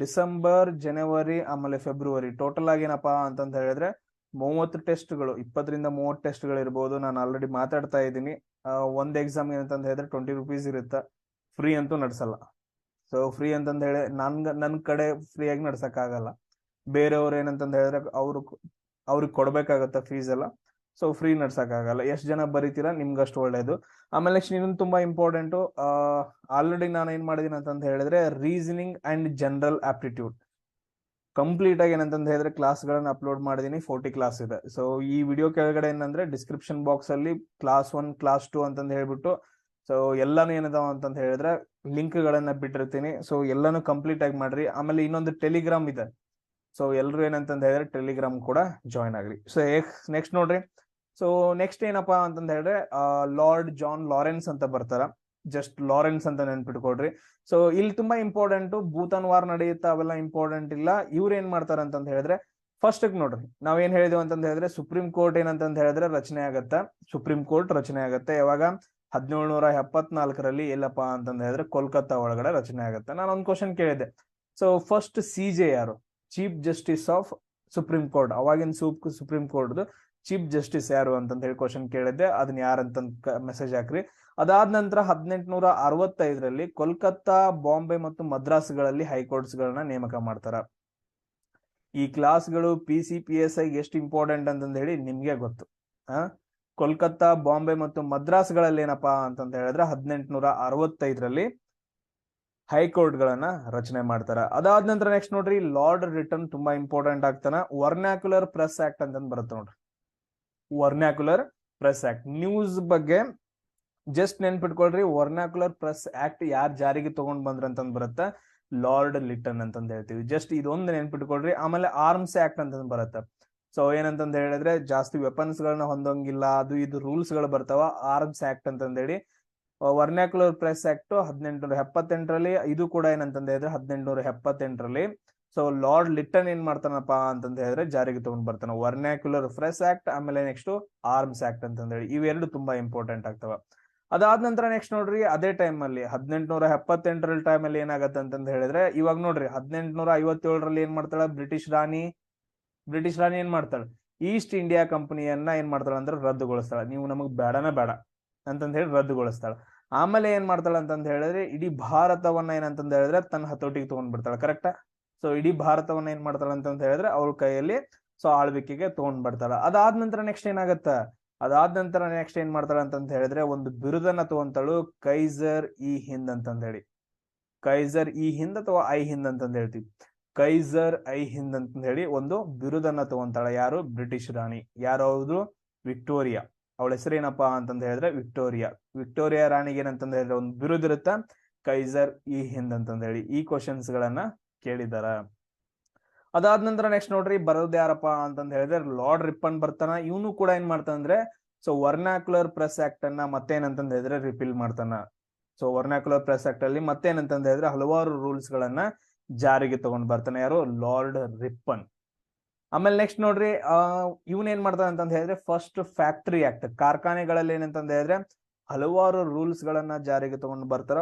ಡಿಸೆಂಬರ್, ಜನವರಿ ಆಮೇಲೆ ಫೆಬ್ರವರಿ ಟೋಟಲ್ ಆಗಿ ಏನಪ್ಪಾ ಅಂತಂತ ಹೇಳಿದ್ರೆ 30 ಟೆಸ್ಟ್ಗಳು, 20 ರಿಂದ 30 ಟೆಸ್ಟ್ಗಳು ಇರ್ಬೋದು. ನಾನು ಆಲ್ರೆಡಿ ಮಾತಾಡ್ತಾ ಇದ್ದೀನಿ. ಒಂದ್ ಎಕ್ಸಾಮ್ ಏನಂತಂದ್ ಹೇಳಿದ್ರೆ 20 ರೂಪೀಸ್ ಇರುತ್ತೆ, ಫ್ರೀ ಅಂತೂ ನಡ್ಸಲ್ಲ. ಸೊ ಫ್ರೀ ಅಂತಂದ್ ಹೇಳಿ ನನ್ ಕಡೆ ಫ್ರೀ ಆಗಿ ನಡ್ಸಕ್ ಆಗಲ್ಲ. ಬೇರೆಯವ್ರು ಏನಂತಂದ್ ಹೇಳಿದ್ರೆ ಅವ್ರಿಗೆ ಕೊಡ್ಬೇಕಾಗತ್ತ ಫೀಸ್ ಎಲ್ಲ. ಸೊ ಫ್ರೀ ನಡ್ಸಕ್ ಆಗಲ್ಲ. ಎಷ್ಟ್ ಜನ ಬರೀತೀರಾ ನಿಮ್ಗಷ್ಟು ಒಳ್ಳೇದು. ಆಮೇಲೆ ನೆಕ್ಸ್ಟ್ ಇನ್ನೊಂದು ತುಂಬಾ ಇಂಪಾರ್ಟೆಂಟ್, ಆಲ್ರೆಡಿ ನಾನು ಏನ್ ಮಾಡಿದೀನಿ ಅಂತಂತ ಹೇಳಿದ್ರೆ reasoning and general aptitude complete ಆಗಿ ಏನಂತಂದ ಹೇಳಿದ್ರೆ ಕ್ಲಾಸ್ ಗಳನ್ನ ಅಪ್ಲೋಡ್ ಮಾಡಿದೀನಿ. 40 ಕ್ಲಾಸ್ ಇದೆ. ಸೊ ಈ ವಿಡಿಯೋ ಕೆಳಗಡೆ ಏನಂದ್ರೆ ಡಿಸ್ಕ್ರಿಪ್ಷನ್ ಬಾಕ್ಸ್ ಅಲ್ಲಿ ಕ್ಲಾಸ್ 1 ಕ್ಲಾಸ್ 2 ಅಂತಂದ್ ಹೇಳ್ಬಿಟ್ಟು ಸೊ ಎಲ್ಲಾನು ಏನದಾವ ಅಂತಂತ ಹೇಳಿದ್ರೆ ಲಿಂಕ್ ಗಳನ್ನ ಬಿಟ್ಟಿರ್ತೀನಿ. ಸೊ ಎಲ್ಲಾನು ಕಂಪ್ಲೀಟ್ ಆಗಿ ಮಾಡ್ರಿ. ಆಮೇಲೆ ಇನ್ನೊಂದು ಟೆಲಿಗ್ರಾಮ್ ಇದೆ. ಸೊ ಎಲ್ರು ಏನಂತಂದ ಹೇಳಿದ್ರೆ ಟೆಲಿಗ್ರಾಮ್ ಕೂಡ ಜಾಯ್ನ್ ಆಗ್ರಿ. ಸೊ ನೆಕ್ಸ್ಟ್ ನೋಡ್ರಿ, ಸೊ ನೆಕ್ಸ್ಟ್ ಏನಪ್ಪಾ ಅಂತಂದ ಹೇಳಿದ್ರೆ ಲಾರ್ಡ್ ಜಾನ್ ಲಾರೆನ್ಸ್ ಅಂತ ಬರ್ತಾರ. ಜಸ್ಟ್ ಲಾರೆನ್ಸ್ ಅಂತ ನೆನ್ಪಿಟ್ಕೊಡ್ರಿ. ಸೊ ಇಲ್ಲಿ ತುಂಬಾ ಇಂಪಾರ್ಟೆಂಟ್, ಭೂತಾನ್ ವಾರ್ ನಡೆಯುತ್ತಾ ಅವೆಲ್ಲ ಇಂಪಾರ್ಟೆಂಟ್ ಇಲ್ಲ. ಇವ್ರು ಏನ್ ಮಾಡ್ತಾರ ಅಂತಂದ ಹೇಳಿದ್ರೆ ಫಸ್ಟ್ ನೋಡ್ರಿ, ನಾವೇನ್ ಹೇಳಿದ್ವಿ ಅಂತಂದ ಹೇಳಿದ್ರೆ ಸುಪ್ರೀಂ ಕೋರ್ಟ್ ಏನಂತಂದ ಹೇಳಿದ್ರೆ ರಚನೆ ಆಗತ್ತ. ಸುಪ್ರೀಂ ಕೋರ್ಟ್ ರಚನೆ ಆಗತ್ತೆ ಯಾವಾಗ 1774ರಲ್ಲಿ. ಎಲ್ಲಪ್ಪಾ ಅಂತಂದ ಹೇಳಿದ್ರೆ ಕೋಲ್ಕತ್ತಾ ಒಳಗಡೆ ರಚನೆ ಆಗತ್ತೆ. ನಾನು ಒಂದ್ ಕ್ವಶನ್ ಕೇಳಿದೆ. ಸೊ ಫಸ್ಟ್ CJ ಯಾರು, chief justice of supreme court, ಅವಾಗಿನ ಸುಪ್ರೀಂ ಕೋರ್ಟ್ ಚೀಫ್ ಜಸ್ಟಿಸ್ ಯಾರು ಅಂತಂತ ಹೇಳಿ ಕ್ವಶನ್ ಕೇಳಿದ್ದೆ. ಅದನ್ನ ಯಾರಂತ ಮೆಸೇಜ್ ಹಾಕ್ರಿ. ಅದಾದ ನಂತರ 1865ರಲ್ಲಿ ಕೋಲ್ಕತ್ತಾ, ಬಾಂಬೆ ಮತ್ತು ಮದ್ರಾಸ್ಗಳಲ್ಲಿ ಹೈಕೋರ್ಟ್ಸ್ ಗಳನ್ನ ನೇಮಕ ಮಾಡ್ತಾರ. ಈ ಕ್ಲಾಸ್ಗಳು PCPSI ಎಷ್ಟು ಇಂಪಾರ್ಟೆಂಟ್ ಅಂತಂದ ಹೇಳಿ ನಿಮ್ಗೆ ಗೊತ್ತು. ಕೋಲ್ಕತ್ತಾ, ಬಾಂಬೆ ಮತ್ತು ಮದ್ರಾಸ್ಗಳಲ್ಲಿ ಏನಪ್ಪಾ ಅಂತಂತ ಹೇಳಿದ್ರೆ 1865ರಲ್ಲಿ ಹೈಕೋರ್ಟ್ ಗಳನ್ನ ರಚನೆ ಮಾಡ್ತಾರ. ಅದಾದ ನಂತರ ನೆಕ್ಸ್ಟ್ ನೋಡ್ರಿ, ಲಾರ್ಡ್ ರಿಟರ್ನ್ ತುಂಬಾ ಇಂಪಾರ್ಟೆಂಟ್ ಆಗ್ತಾನ. ವರ್ನಾಕ್ಯುಲರ್ ಪ್ರೆಸ್ ಆಕ್ಟ್ ಅಂತಂದ್ ಬರುತ್ತೆ ನೋಡ್ರಿ. ವರ್ನಾಕ್ಯುಲರ್ ಪ್ರೆಸ್ ಆಕ್ಟ್ ನ್ಯೂಸ್ ಬಗ್ಗೆ ಜಸ್ಟ್ ನೆನ್ಪಿಟ್ಕೊಳ್ರಿ. ವರ್ನಾಕ್ಯುಲರ್ ಪ್ರೆಸ್ ಆಕ್ಟ್ ಯಾರು ಜಾರಿಗೆ ತಗೊಂಡ್ ಬಂದ್ರ ಅಂತಂದ್ ಬರುತ್ತೆ, ಲಾರ್ಡ್ ಲಿಟನ್ ಅಂತಂದ್ ಹೇಳ್ತೀವಿ. ಜಸ್ಟ್ ಇದೊಂದು ನೆನ್ಪಿಟ್ಕೊಳ್ರಿ. ಆಮೇಲೆ ಆರ್ಮ್ಸ್ ಆಕ್ಟ್ ಅಂತಂದ್ ಬರುತ್ತೆ. ಸೊ ಏನಂತಂದ್ ಹೇಳಿದ್ರೆ ಜಾಸ್ತಿ ವೆಪನ್ಸ್ ಗಳನ್ನ ಹೊಂದೋಂಗಿಲ್ಲ, ಅದು ಇದು ರೂಲ್ಸ್ ಗಳು ಬರ್ತಾವ. ಆರ್ಮ್ಸ್ ಆಕ್ಟ್ ಅಂತಂದ್ ಹೇಳಿ. ವರ್ನಾಕ್ಯುಲರ್ ಪ್ರೆಸ್ ಆಕ್ಟ್ 1878ರಲ್ಲಿ. ಇದು ಕೂಡ ಏನಂತಂದ ಹೇಳಿದ್ರೆ 1878ರಲ್ಲಿ. ಸೊ ಲಾರ್ಡ್ ಲಿಟನ್ ಏನ್ ಮಾಡ್ತಾನಪ್ಪಾ ಅಂತಂದ ಹೇಳಿದ್ರೆ ಜಾರಿಗೆ ತಗೊಂಡ್ ಬರ್ತಾನ ವರ್ನಾಕ್ಯುಲರ್ ಪ್ರೆಸ್ ಆಕ್ಟ್, ಆಮೇಲೆ ನೆಕ್ಸ್ಟ್ ಆರ್ಮ್ಸ್ ಆಕ್ಟ್ ಅಂತಂದ ಹೇಳಿ. ಇವೆರಡು ತುಂಬಾ ಇಂಪಾರ್ಟೆಂಟ್ ಆಗ್ತಾವ. ಅದಾದ ನಂತರ ನೆಕ್ಸ್ಟ್ ನೋಡ್ರಿ, ಅದೇ ಟೈಮ್ ಅಲ್ಲಿ 1878ರಲ್ಲಿ ಟೈಮ್ ಅಲ್ಲಿ ಏನಾಗತ್ತೆ ಅಂತಂದ ಹೇಳಿದ್ರೆ, ಇವಾಗ ನೋಡ್ರಿ 1857ರಲ್ಲಿ ಏನ್ ಮಾಡ್ತಾಳ ಬ್ರಿಟಿಷ್ ರಾಣಿ ಏನ್ ಮಾಡ್ತಾಳ, ಈಸ್ಟ್ ಇಂಡಿಯಾ ಕಂಪನಿಯನ್ನ ಏನ್ ಮಾಡ್ತಾಳ ಅಂದ್ರೆ ರದ್ದುಗೊಳಿಸ್ತಾಳ. ನೀವು ನಮಗ್ ಬೇಡನ ಬೇಡ ಅಂತಂದ ಹೇಳಿ ರದ್ದುಗೊಳಿಸ್ತಾಳ. ಆಮೇಲೆ ಏನ್ ಮಾಡ್ತಾಳ ಅಂತಂದ ಹೇಳಿದ್ರೆ ಇಡೀ ಭಾರತವನ್ನ ಏನಂತಂದ ಹೇಳಿದ್ರೆ ತನ್ನ ಹತೋಟಿಗೆ ತಗೊಂಡ್ ಬಿಡ್ತಾಳ. ಕರೆಕ್ಟಾ? ಸೊ ಇಡೀ ಭಾರತವನ್ನ ಏನ್ ಮಾಡ್ತಾಳ ಅಂತಂದ ಹೇಳಿದ್ರೆ ಅವ್ರ ಕೈಯಲ್ಲಿ ಸೊ ಆಳ್ವಿಕೆಗೆ ತಗೊಂಡ್ ಬರ್ತಾಳ. ಅದಾದ ನಂತರ ನೆಕ್ಸ್ಟ್ ಏನಾಗತ್ತ, ಅದಾದ ನಂತರ ನೆಕ್ಸ್ಟ್ ಏನ್ ಮಾಡ್ತಾಳ ಅಂತಂತ ಹೇಳಿದ್ರೆ ಒಂದು ಬಿರುದನ್ನ ತಗೊಂತಾಳು, ಕೈಸರ್ ಇ ಹಿಂದ್ ಅಂತಂದ ಹೇಳಿ. ಕೈಸರ್ ಇ ಹಿಂದ್ ಅಥವಾ ಐ ಹಿಂದ್ ಅಂತಂದ ಹೇಳ್ತೀವಿ. ಕೈಸರ್ ಐ ಹಿಂದ್ ಅಂತಂದ ಹೇಳಿ ಒಂದು ಬಿರುದನ್ನ ತಗೊಂತಾಳ. ಯಾರು? ಬ್ರಿಟಿಷ್ ರಾಣಿ. ಯಾರು ಹೌದು? ವಿಕ್ಟೋರಿಯಾ. ಅವಳ ಹೆಸರೇನಪ್ಪಾ ಅಂತಂದ ಹೇಳಿದ್ರೆ ವಿಕ್ಟೋರಿಯಾ. ವಿಕ್ಟೋರಿಯಾ ರಾಣಿಗೆ ಏನಂತಂದ ಹೇಳಿದ್ರೆ ಒಂದು ಬಿರುದು ಇರುತ್ತ, ಕೈಸರ್ ಇ ಹಿಂದ್ ಅಂತಂದ ಹೇಳಿ. ಈ ಕ್ವಶನ್ಸ್ ಗಳನ್ನ ಕೇಳಿದಾರ. ಅದಾದ ನಂತರ ನೆಕ್ಸ್ಟ್ ನೋಡ್ರಿ, ಬರೋದು ಯಾರಪ್ಪ ಅಂತಂದ ಹೇಳಿದ್ರೆ ಲಾರ್ಡ್ ರಿಪ್ಪನ್ ಬರ್ತಾನ. ಇವನು ಕೂಡ ಏನ್ ಮಾಡ್ತಾನಂದ್ರೆ ಸೊ ವರ್ನಾಕ್ಯುಲರ್ ಪ್ರೆಸ್ ಆಕ್ಟ್ ಅನ್ನ ಮತ್ತೇನಂತಂದ ಹೇಳಿದ್ರೆ ರಿಪೀಲ್ ಮಾಡ್ತಾನ. ಸೊ ವರ್ನಾಕ್ಯುಲರ್ ಪ್ರೆಸ್ ಆಕ್ಟ್ ಅಲ್ಲಿ ಮತ್ತೇನಂತಂದ ಹೇಳಿದ್ರೆ ಹಲವಾರು ರೂಲ್ಸ್ ಗಳನ್ನ ಜಾರಿಗೆ ತಗೊಂಡ್ ಬರ್ತಾನೆ. ಯಾರು? Lord Ripon. ಆಮೇಲೆ ನೆಕ್ಸ್ಟ್ ನೋಡ್ರಿ, ಇವನ್ ಏನ್ ಮಾಡ್ತಾನೆ ಅಂತಂದ ಹೇಳಿದ್ರೆ ಫಸ್ಟ್ ಫ್ಯಾಕ್ಟರಿ ಆಕ್ಟ್, ಕಾರ್ಖಾನೆಗಳಲ್ಲಿ ಏನಂತಂದ ಹೇಳಿದ್ರೆ ಹಲವಾರು ರೂಲ್ಸ್ ಗಳನ್ನ ಜಾರಿಗೆ ತಗೊಂಡ್ ಬರ್ತಾರ.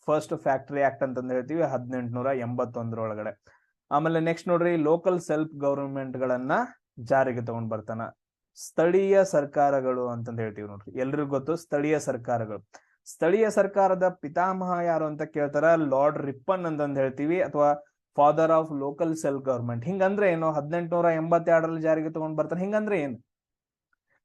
ಫಸ್ಟ್ ಫ್ಯಾಕ್ಟರಿ ಆಕ್ಟ್ ಅಂತಂದ ಹೇಳ್ತೀವಿ 1881 ಆಮೇಲೆ ನೆಕ್ಸ್ಟ್ ನೋಡ್ರಿ, ಲೋಕಲ್ ಸೆಲ್ಫ್ ಗವರ್ಮೆಂಟ್ ಗಳನ್ನ ಜಾರಿಗೆ ತಗೊಂಡ್ ಬರ್ತಾನ. ಸ್ಥಳೀಯ ಸರ್ಕಾರಗಳು ಅಂತಂದ ಹೇಳ್ತೀವಿ ನೋಡ್ರಿ, ಎಲ್ರಿಗೂ ಗೊತ್ತು ಸ್ಥಳೀಯ ಸರ್ಕಾರಗಳು. ಸ್ಥಳೀಯ ಸರ್ಕಾರದ ಪಿತಾಮಹ ಯಾರು ಅಂತ ಕೇಳ್ತಾರ, ಲಾರ್ಡ್ ರಿಪ್ಪನ್ ಅಂತಂದ ಹೇಳ್ತೀವಿ, ಅಥವಾ father of local self government. ಹಿಂಗಂದ್ರೆ ಏನು? 1882 ಜಾರಿಗೆ ತಗೊಂಡ್ ಬರ್ತಾನೆ. ಹಿಂಗಂದ್ರೆ ಏನು?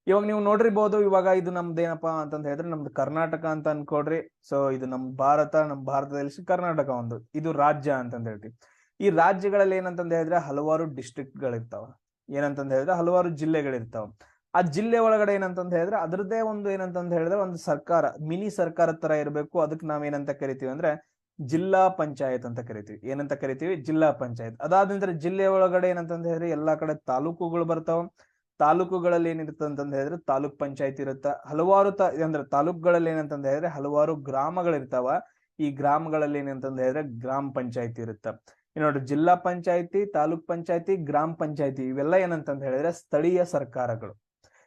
ಇವಾಗ ನೀವು ನೋಡಿರ್ಬೋದು, ಇವಾಗ ಇದು ನಮ್ದೇನಪ್ಪಾ ಅಂತಂದ ಹೇಳಿದ್ರೆ ನಮ್ದು ಕರ್ನಾಟಕ ಅಂತ ಅನ್ಕೊಡ್ರಿ. ಸೊ ಇದು ನಮ್ ಭಾರತದಲ್ಲಿ ಕರ್ನಾಟಕ ಒಂದು ಇದು ರಾಜ್ಯ ಅಂತಂದ ಹೇಳ್ತೀವಿ. ಈ ರಾಜ್ಯಗಳಲ್ಲಿ ಏನಂತಂದ ಹೇಳಿದ್ರೆ ಹಲವಾರು ಡಿಸ್ಟ್ರಿಕ್ಟ್ ಗಳಿರ್ತಾವ, ಏನಂತಂದ ಹೇಳಿದ್ರೆ ಹಲವಾರು ಜಿಲ್ಲೆಗಳಿರ್ತಾವ. ಆ ಜಿಲ್ಲೆ ಒಳಗಡೆ ಏನಂತಂದ ಹೇಳಿದ್ರೆ ಅದ್ರದ್ದೇ ಒಂದು ಏನಂತಂದ ಹೇಳಿದ್ರೆ ಒಂದು ಸರ್ಕಾರ, ಮಿನಿ ಸರ್ಕಾರದ ತರ ಇರಬೇಕು. ಅದಕ್ಕೆ ನಾವೇನಂತ ಕರಿತೀವಿ ಅಂದ್ರೆ ಜಿಲ್ಲಾ ಪಂಚಾಯತ್ ಅಂತ ಕರಿತೀವಿ. ಏನಂತ ಕರಿತೀವಿ? ಜಿಲ್ಲಾ ಪಂಚಾಯತ್. ಅದಾದ ನಂತರ ಜಿಲ್ಲೆ ಒಳಗಡೆ ಏನಂತಂದ ಹೇಳಿದ್ರೆ ಎಲ್ಲಾ ಕಡೆ ತಾಲೂಕುಗಳು ಬರ್ತಾವ. ತಾಲೂಕುಗಳಲ್ಲಿ ಏನಿರುತ್ತೆ ಅಂತಂದ ಹೇಳಿದ್ರೆ ತಾಲೂಕ್ ಪಂಚಾಯತ್ ಇರುತ್ತ. ಹಲವಾರು ಅಂದ್ರೆ ತಾಲೂಕುಗಳಲ್ಲಿ ಏನಂತಂದ ಹೇಳಿದ್ರೆ ಹಲವಾರು ಗ್ರಾಮಗಳಿರ್ತಾವ. ಈ ಗ್ರಾಮಗಳಲ್ಲಿ ಏನಂತಂದ ಹೇಳಿದ್ರೆ ಗ್ರಾಮ ಪಂಚಾಯತಿ ಇರುತ್ತ. ನೋಡ್ರಿ, ಜಿಲ್ಲಾ ಪಂಚಾಯತಿ, ತಾಲೂಕ್ ಪಂಚಾಯತಿ, ಗ್ರಾಮ ಪಂಚಾಯತಿ ಇವೆಲ್ಲ ಏನಂತಂದ ಹೇಳಿದ್ರೆ ಸ್ಥಳೀಯ ಸರ್ಕಾರಗಳು.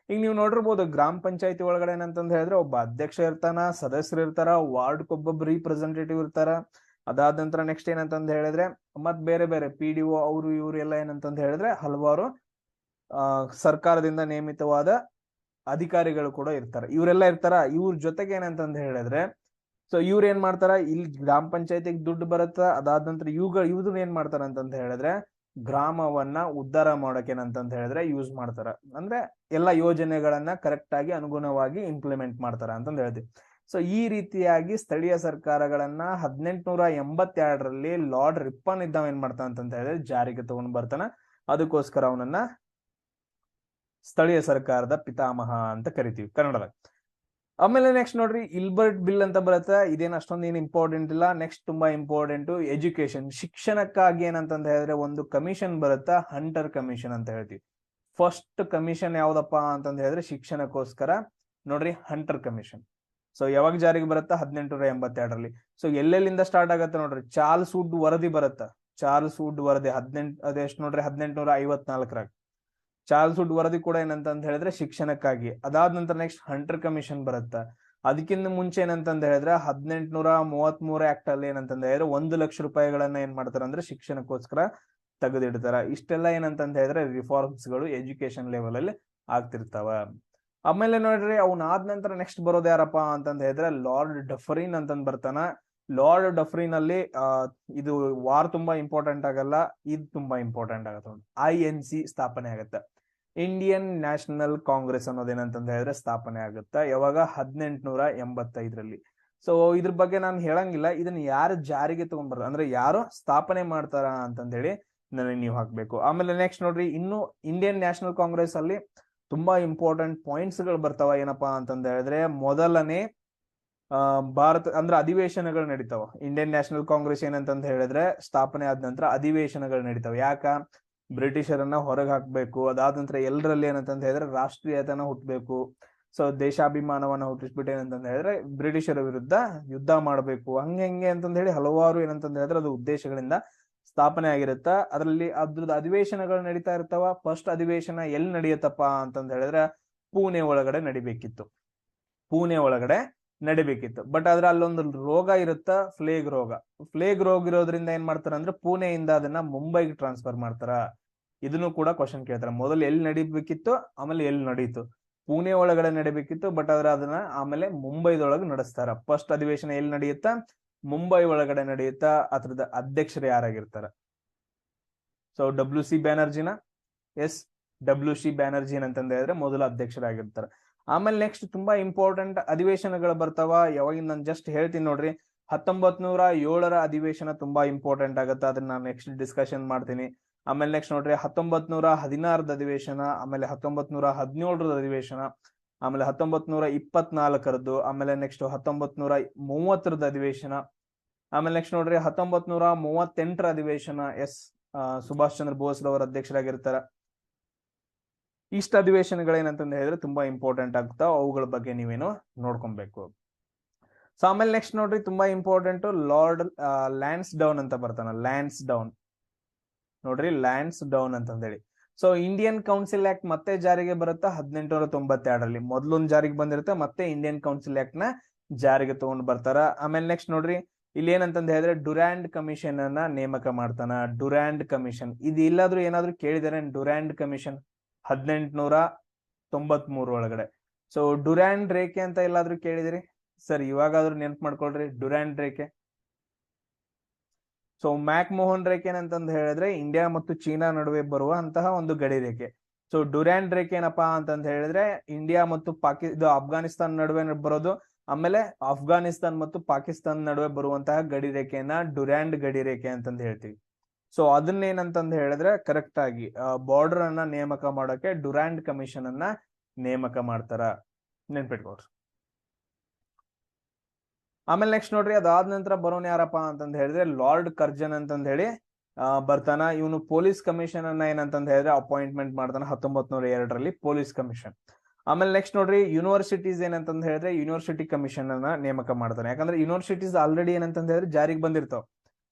ಈಗ ನೀವು ನೋಡಿರ್ಬೋದು, ಗ್ರಾಮ ಪಂಚಾಯತಿ ಒಳಗಡೆ ಏನಂತಂದ ಹೇಳಿದ್ರೆ ಒಬ್ಬ ಅಧ್ಯಕ್ಷ ಇರ್ತಾನ, ಸದಸ್ಯರು ಇರ್ತಾರ, ವಾರ್ಡ್ಗೊಬ್ಬೊಬ್ಬ ರಿಪ್ರೆಸೆಂಟೇಟಿವ್ ಇರ್ತಾರ. ಅದಾದ ನಂತರ ನೆಕ್ಸ್ಟ್ ಏನಂತಂದ ಹೇಳಿದ್ರೆ ಮತ್ ಬೇರೆ ಬೇರೆ PDO ಅವರು ಇವ್ರು ಎಲ್ಲ ಏನಂತಂದ ಹೇಳಿದ್ರೆ ಹಲವಾರು ಸರ್ಕಾರದಿಂದ ನೇಮಿತವಾದ ಅಧಿಕಾರಿಗಳು ಕೂಡ ಇರ್ತಾರೆ. ಇವರೆಲ್ಲ ಇರ್ತಾರ. ಇವ್ರ ಜೊತೆಗೆ ಏನಂತಂದ ಹೇಳಿದ್ರೆ ಸೊ ಇವ್ರ ಏನ್ ಮಾಡ್ತಾರ, ಇಲ್ಲಿ ಗ್ರಾಮ ಪಂಚಾಯತಿಗೆ ದುಡ್ಡು ಬರುತ್ತ. ಅದಾದ ನಂತರ ಇವ್ರು ಏನ್ ಮಾಡ್ತಾರ ಅಂತಂದ ಹೇಳಿದ್ರೆ ಗ್ರಾಮವನ್ನ ಉದ್ಧಾರ ಮಾಡೋಕೆ ಏನಂತಂದ ಹೇಳಿದ್ರೆ ಯೂಸ್ ಮಾಡ್ತಾರ. ಅಂದ್ರೆ ಎಲ್ಲಾ ಯೋಜನೆಗಳನ್ನ ಕರೆಕ್ಟ್ ಆಗಿ ಅನುಗುಣವಾಗಿ ಇಂಪ್ಲಿಮೆಂಟ್ ಮಾಡ್ತಾರ ಅಂತಂದ ಹೇಳ್ತೀವಿ. ಸೊ ಈ ರೀತಿಯಾಗಿ ಸ್ಥಳೀಯ ಸರ್ಕಾರಗಳನ್ನ 1882 ಲಾರ್ಡ್ ರಿಪ್ಪನ್ ಇದ್ದಾವ ಏನ್ ಮಾಡ್ತಾನ ಅಂತಂದ ಹೇಳಿದ್ರೆ ಜಾರಿಗೆ ತಗೊಂಡ್ ಬರ್ತಾನ. ಅದಕ್ಕೋಸ್ಕರ ಅವನನ್ನ ಸ್ಥಳೀಯ ಸರ್ಕಾರದ ಪಿತಾಮಹ ಅಂತ ಕರಿತೀವಿ ಕನ್ನಡದಾಗ. ಆಮೇಲೆ ನೆಕ್ಸ್ಟ್ ನೋಡ್ರಿ, ಇಲ್ಬರ್ಟ್ ಬಿಲ್ ಅಂತ ಬರುತ್ತೆ. ಇದೇನು ಅಷ್ಟೊಂದು ಏನು ಇಂಪಾರ್ಟೆಂಟ್ ಇಲ್ಲ. ನೆಕ್ಸ್ಟ್ ತುಂಬಾ ಇಂಪಾರ್ಟೆಂಟ್ ಎಜುಕೇಶನ್, ಶಿಕ್ಷಣಕ್ಕಾಗಿ ಏನಂತಂದ ಹೇಳಿದ್ರೆ ಒಂದು ಕಮಿಷನ್ ಬರುತ್ತಾ, ಹಂಟರ್ ಕಮಿಷನ್ ಅಂತ ಹೇಳ್ತೀವಿ. ಫಸ್ಟ್ ಕಮಿಷನ್ ಯಾವ್ದಪ್ಪ ಅಂತಂದ ಹೇಳಿದ್ರೆ ಶಿಕ್ಷಣಕ್ಕೋಸ್ಕರ ನೋಡ್ರಿ, ಹಂಟರ್ ಕಮಿಷನ್. ಸೊ ಯಾವಾಗ ಜಾರಿಗೆ ಬರುತ್ತಾ? 1882. ಸೊ ಎಲ್ಲೆಲ್ಲಿಂದ ಸ್ಟಾರ್ಟ್ ಆಗತ್ತೆ ನೋಡ್ರಿ, ಚಾರ್ಲ್ಸ್ ವುಡ್ ವರದಿ ಬರುತ್ತಾ. ಚಾರ್ಲ್ಸ್ ವುಡ್ ವರದಿ ಅದೆಷ್ಟು ನೋಡ್ರಿ, 1854 ಚಾರ್ಲ್ಸ್ ವುಡ್ ವರದಿ ಕೂಡ ಏನಂತಂದ ಹೇಳಿದ್ರೆ ಶಿಕ್ಷಣಕ್ಕಾಗಿ. ಅದಾದ ನಂತರ ನೆಕ್ಸ್ಟ್ ಹಂಟರ್ ಕಮಿಷನ್ ಬರುತ್ತ. ಅದಕ್ಕಿಂತ ಮುಂಚೆ ಏನಂತಂದ ಹೇಳಿದ್ರೆ 1833 ಆಕ್ಟ್ ಅಲ್ಲಿ ಏನಂತಂದ ಹೇಳಿದ್ರೆ 1 ಲಕ್ಷ ರೂಪಾಯಿಗಳನ್ನ ಏನ್ ಮಾಡ್ತಾರ ಅಂದ್ರೆ ಶಿಕ್ಷಣಕ್ಕೋಸ್ಕರ ತೆಗೆದಿಡ್ತಾರ. ಇಷ್ಟೆಲ್ಲ ಏನಂತಂದ ಹೇಳಿದ್ರೆ ರಿಫಾರ್ಮ್ಸ್ ಗಳು ಎಜುಕೇಶನ್ ಲೆವೆಲ್ ಅಲ್ಲಿ ಆಗ್ತಿರ್ತಾವ. ಆಮೇಲೆ ನೋಡ್ರಿ, ಆದ ನಂತರ ನೆಕ್ಸ್ಟ್ ಬರೋದು ಯಾರಪ್ಪ ಅಂತಂದ ಹೇಳಿದ್ರೆ ಲಾರ್ಡ್ ಡಫರಿನ್ ಅಂತಂದ್ ಬರ್ತಾನ. ಲಾರ್ಡ್ ಡಫರಿನ್ ಅಲ್ಲಿ ಇದು ವಾರ್ ತುಂಬಾ ಇಂಪಾರ್ಟೆಂಟ್ ಆಗಲ್ಲ, ಇದು ತುಂಬಾ ಇಂಪಾರ್ಟೆಂಟ್ ಆಗತ್ತ. INC ಸ್ಥಾಪನೆ ಆಗತ್ತ, ಇಂಡಿಯನ್ ನ್ಯಾಷನಲ್ ಕಾಂಗ್ರೆಸ್ ಅನ್ನೋದೇನಂತಂದ ಹೇಳಿದ್ರೆ ಸ್ಥಾಪನೆ ಆಗುತ್ತ. ಯಾವಾಗ? 1885. ಸೊ ಇದ್ರ ಬಗ್ಗೆ ನಾನು ಹೇಳಂಗಿಲ್ಲ. ಇದನ್ನ ಯಾರು ಜಾರಿಗೆ ತಗೊಂಡ್ಬಾರ ಅಂದ್ರೆ ಯಾರು ಸ್ಥಾಪನೆ ಮಾಡ್ತಾರ ಅಂತಂದ ಹೇಳಿ ನನಗೆ ನೀವು ಹಾಕ್ಬೇಕು. ಆಮೇಲೆ ನೆಕ್ಸ್ಟ್ ನೋಡ್ರಿ, ಇನ್ನು ಇಂಡಿಯನ್ ನ್ಯಾಷನಲ್ ಕಾಂಗ್ರೆಸ್ ಅಲ್ಲಿ ತುಂಬಾ ಇಂಪಾರ್ಟೆಂಟ್ ಪಾಯಿಂಟ್ಸ್ ಗಳು ಬರ್ತಾವ. ಏನಪ್ಪಾ ಅಂತಂದ ಹೇಳಿದ್ರೆ ಮೊದಲನೇ ಭಾರತ ಅಂದ್ರೆ ಅಧಿವೇಶನಗಳು ನಡೀತಾವ. ಇಂಡಿಯನ್ ನ್ಯಾಷನಲ್ ಕಾಂಗ್ರೆಸ್ ಏನಂತಂದ ಹೇಳಿದ್ರೆ ಸ್ಥಾಪನೆ ಆದ ನಂತರ ಅಧಿವೇಶನಗಳು ನಡೀತಾವ. ಯಾಕ? ಬ್ರಿಟಿಷರನ್ನ ಹೊರಗೆ ಹಾಕ್ಬೇಕು. ಅದಾದ ನಂತರ ಎಲ್ಲರಲ್ಲಿ ಏನಂತಂದ ಹೇಳಿದ್ರೆ ರಾಷ್ಟ್ರೀಯತನ ಹುಟ್ಟಬೇಕು. ಸೊ ದೇಶಾಭಿಮಾನವನ್ನ ಹುಟ್ಟಿಸ್ಬಿಟ್ಟು ಏನಂತಂದ ಹೇಳಿದ್ರೆ ಬ್ರಿಟಿಷರ ವಿರುದ್ಧ ಯುದ್ಧ ಮಾಡಬೇಕು, ಹಂಗೆ ಅಂತಂದ ಹೇಳಿ ಹಲವಾರು ಏನಂತಂದ ಹೇಳಿದ್ರೆ ಅದು ಉದ್ದೇಶಗಳಿಂದ ಸ್ಥಾಪನೆ ಆಗಿರುತ್ತ. ಅದ್ರಲ್ಲಿ ಅದ್ರದ್ದು ಅಧಿವೇಶನಗಳು ನಡೀತಾ ಇರ್ತಾವ. ಫಸ್ಟ್ ಅಧಿವೇಶನ ಎಲ್ಲಿ ನಡೆಯುತ್ತಪ್ಪ ಅಂತಂದ ಹೇಳಿದ್ರೆ ಪುಣೆ ಒಳಗಡೆ ನಡಿಬೇಕಿತ್ತು. ಬಟ್ ಆದ್ರೆ ಅಲ್ಲೊಂದು ರೋಗ ಇರುತ್ತ, ಫ್ಲೇಗ್ ರೋಗ. ಫ್ಲೇಗ್ ರೋಗ ಇರೋದ್ರಿಂದ ಏನ್ ಮಾಡ್ತಾರ ಅಂದ್ರೆ ಪುಣೆಯಿಂದ ಅದನ್ನ ಮುಂಬೈಗೆ ಟ್ರಾನ್ಸ್ಫರ್ ಮಾಡ್ತಾರ. ಇದನ್ನು ಕೂಡ ಕ್ವಶನ್ ಕೇಳ್ತಾರ. ಮೊದಲು ಎಲ್ಲಿ ನಡಿಬೇಕಿತ್ತು, ಆಮೇಲೆ ಎಲ್ಲಿ ನಡೀತು? ಪುಣೆ ಒಳಗಡೆ ನಡಿಬೇಕಿತ್ತು, ಬಟ್ ಆದ್ರೆ ಅದನ್ನ ಆಮೇಲೆ ಮುಂಬೈದೊಳಗೆ ನಡೆಸ್ತಾರ. ಫಸ್ಟ್ ಅಧಿವೇಶನ ಎಲ್ಲಿ ನಡೆಯುತ್ತಾ? ಮುಂಬೈ ಒಳಗಡೆ ನಡೆಯುತ್ತಾ. ಅದ್ರದ ಅಧ್ಯಕ್ಷರು ಯಾರಾಗಿರ್ತಾರ? ಸೊ WC ಬ್ಯಾನರ್ಜಿನ. ಎಸ್, WC ಬ್ಯಾನರ್ಜಿ ಅಂತಂದ ಹೇಳಿದ್ರೆ ಮೊದಲ ಅಧ್ಯಕ್ಷರಾಗಿರ್ತಾರ. ಆಮೇಲೆ ನೆಕ್ಸ್ಟ್ ತುಂಬಾ ಇಂಪಾರ್ಟೆಂಟ್ ಅಧಿವೇಶನಗಳು ಬರ್ತಾವ. ಯಾವಾಗಿಂದ ನಾನು ಜಸ್ಟ್ ಹೇಳ್ತೀನಿ ನೋಡ್ರಿ. 1907 ಅಧಿವೇಶನ ತುಂಬಾ ಇಂಪಾರ್ಟೆಂಟ್ ಆಗುತ್ತೆ. ಅದನ್ನ ನಾನು ನೆಕ್ಸ್ಟ್ ಡಿಸ್ಕಷನ್ ಮಾಡ್ತೀನಿ. ಆಮೇಲೆ ನೆಕ್ಸ್ಟ್ ನೋಡ್ರಿ 1916 ಅಧಿವೇಶನ, ಆಮೇಲೆ 1917 ಅಧಿವೇಶನ, ಆಮೇಲೆ 1924 ಆಮೇಲೆ ನೆಕ್ಸ್ಟ್ 1930 ಅಧಿವೇಶನ, ಆಮೇಲೆ ನೆಕ್ಸ್ಟ್ ನೋಡ್ರಿ 1938 ಅಧಿವೇಶನ. ಎಸ್, ಸುಭಾಷ್ ಚಂದ್ರ ಬೋಸ್ ರವರ ಅಧ್ಯಕ್ಷರಾಗಿರ್ತಾರ. ಇಷ್ಟ ಅಧಿವೇಶನಗಳೇನಂತಂದು ಹೇಳಿದ್ರೆ ತುಂಬಾ ಇಂಪಾರ್ಟೆಂಟ್ ಆಗ್ತಾವ, ಅವುಗಳ ಬಗ್ಗೆ ನೀವೇನು ನೋಡ್ಕೊಬೇಕು. ಸೊ ಆಮೇಲೆ ನೆಕ್ಸ್ಟ್ ನೋಡ್ರಿ ತುಂಬಾ ಇಂಪಾರ್ಟೆಂಟ್, ಲಾರ್ಡ್ ಲ್ಯಾನ್ಸ್ ಡೌನ್ ಅಂತ ಬರ್ತಾನ. ಲ್ಯಾನ್ಸ್ ಡೌನ್ ನೋಡ್ರಿ, ಲ್ಯಾನ್ಸ್ ಡೌನ್ ಅಂತಂದೇಳಿ. ಸೊ ಇಂಡಿಯನ್ ಕೌನ್ಸಿಲ್ ಆಕ್ಟ್ ಮತ್ತೆ ಜಾರಿಗೆ ಬರುತ್ತಾ 1892ರಲ್ಲಿ. ಮೊದ್ಲೊಂದ್ ಜಾರಿಗೆ ಬಂದಿರುತ್ತೆ, ಮತ್ತೆ ಇಂಡಿಯನ್ ಕೌನ್ಸಿಲ್ ಆಕ್ಟ್ ನ ಜಾರಿಗೆ ತಗೊಂಡ್ ಬರ್ತಾರ. ಆಮೇಲೆ ನೆಕ್ಸ್ಟ್ ನೋಡ್ರಿ ಇಲ್ಲಿ ಏನಂತಂದ ಹೇಳಿದ್ರೆ ಡುರಾಂಡ್ ಕಮಿಷನ್ ಅನ್ನ ನೇಮಕ ಮಾಡ್ತಾನ. ಡುರಾಂಡ್ ಕಮಿಷನ್ ಇದು ಇಲ್ಲಾದ್ರೂ ಏನಾದ್ರೂ ಕೇಳಿದಾರೆ, ಡುರಾಂಡ್ ಕಮಿಷನ್ 1893 ಒಳಗಡೆ. ಸೊ ಡುರಾಂಡ್ ರೇಖೆ ಅಂತ ಎಲ್ಲಾದ್ರೂ ಕೇಳಿದಿರಿ ಸರ್? ಇವಾಗಾದ್ರೂ ನೆನ್ಪು ಮಾಡ್ಕೊಳ್ರಿ ಡುರಾಂಡ್ ರೇಖೆ. ಸೊ ಮ್ಯಾಕ್ ಮೋಹನ್ ರೇಖೆ ಏನಂತಂದ್ ಹೇಳಿದ್ರೆ ಇಂಡಿಯಾ ಮತ್ತು ಚೀನಾ ನಡುವೆ ಬರುವಂತಹ ಒಂದು ಗಡಿ ರೇಖೆ. ಸೊ ಡುರಾಂಡ್ ರೇಖೆ ಏನಪ್ಪಾ ಅಂತಂದ್ ಹೇಳಿದ್ರೆ ಇಂಡಿಯಾ ಮತ್ತು ಇದು ಅಫ್ಘಾನಿಸ್ತಾನ್ ನಡುವೆ ಬರೋದು, ಆಮೇಲೆ ಅಫ್ಘಾನಿಸ್ತಾನ್ ಮತ್ತು ಪಾಕಿಸ್ತಾನ ನಡುವೆ ಬರುವಂತಹ ಗಡಿ ರೇಖೆಯನ್ನ ಡುರಾಂಡ್ ಗಡಿ ರೇಖೆ ಅಂತಂದ್ ಹೇಳ್ತೀವಿ. ಸೊ ಅದನ್ನೇನಂತಂದ್ ಹೇಳಿದ್ರೆ ಕರೆಕ್ಟ್ ಆಗಿ ಬಾರ್ಡರ್ ಅನ್ನ ನೇಮಕ ಮಾಡೋಕೆ ಡುರಾಂಡ್ ಕಮಿಷನ್ ಅನ್ನ ನೇಮಕ ಮಾಡ್ತಾರ, ನೆನ್ಪಿಟ್ಕೊಡ್ರಿ. ಆಮೇಲೆ ನೆಕ್ಸ್ಟ್ ನೋಡ್ರಿ ಅದಾದ ನಂತರ ಬರೋನ್ ಯಾರಪ್ಪ ಅಂತಂದ್ ಹೇಳಿದ್ರೆ ಲಾರ್ಡ್ ಕರ್ಜನ್ ಅಂತಂದ್ ಹೇಳಿ ಬರ್ತಾನ. ಇವನು ಪೊಲೀಸ್ ಕಮಿಷನ್ ಅನ್ನ ಏನಂತಂದ್ ಹೇಳಿದ್ರೆ ಅಪಾಯಿಂಟ್ಮೆಂಟ್ ಮಾಡ್ತಾನ 1902ರಲ್ಲಿ ಪೊಲೀಸ್ ಕಮಿಷನ್. ಆಮೇಲೆ ನೆಕ್ಸ್ಟ್ ನೋಡ್ರಿ ಯೂನಿವರ್ಸಿಟೀಸ್ ಏನಂತಂದ್ ಹೇಳಿದ್ರೆ ಯೂನಿವರ್ಸಿಟಿ ಕಮಿಷನ್ ಅನ್ನ ನೇಮಕ ಮಾಡ್ತಾನೆ. ಯಾಕಂದ್ರೆ ಯೂನಿವರ್ಸಿಟೀಸ್ ಆಲ್ರೆಡಿ ಏನಂತಂದ್ ಹೇಳಿದ್ರೆ ಜಾರಿಗೆ ಬಂದಿರ್ತಾವ,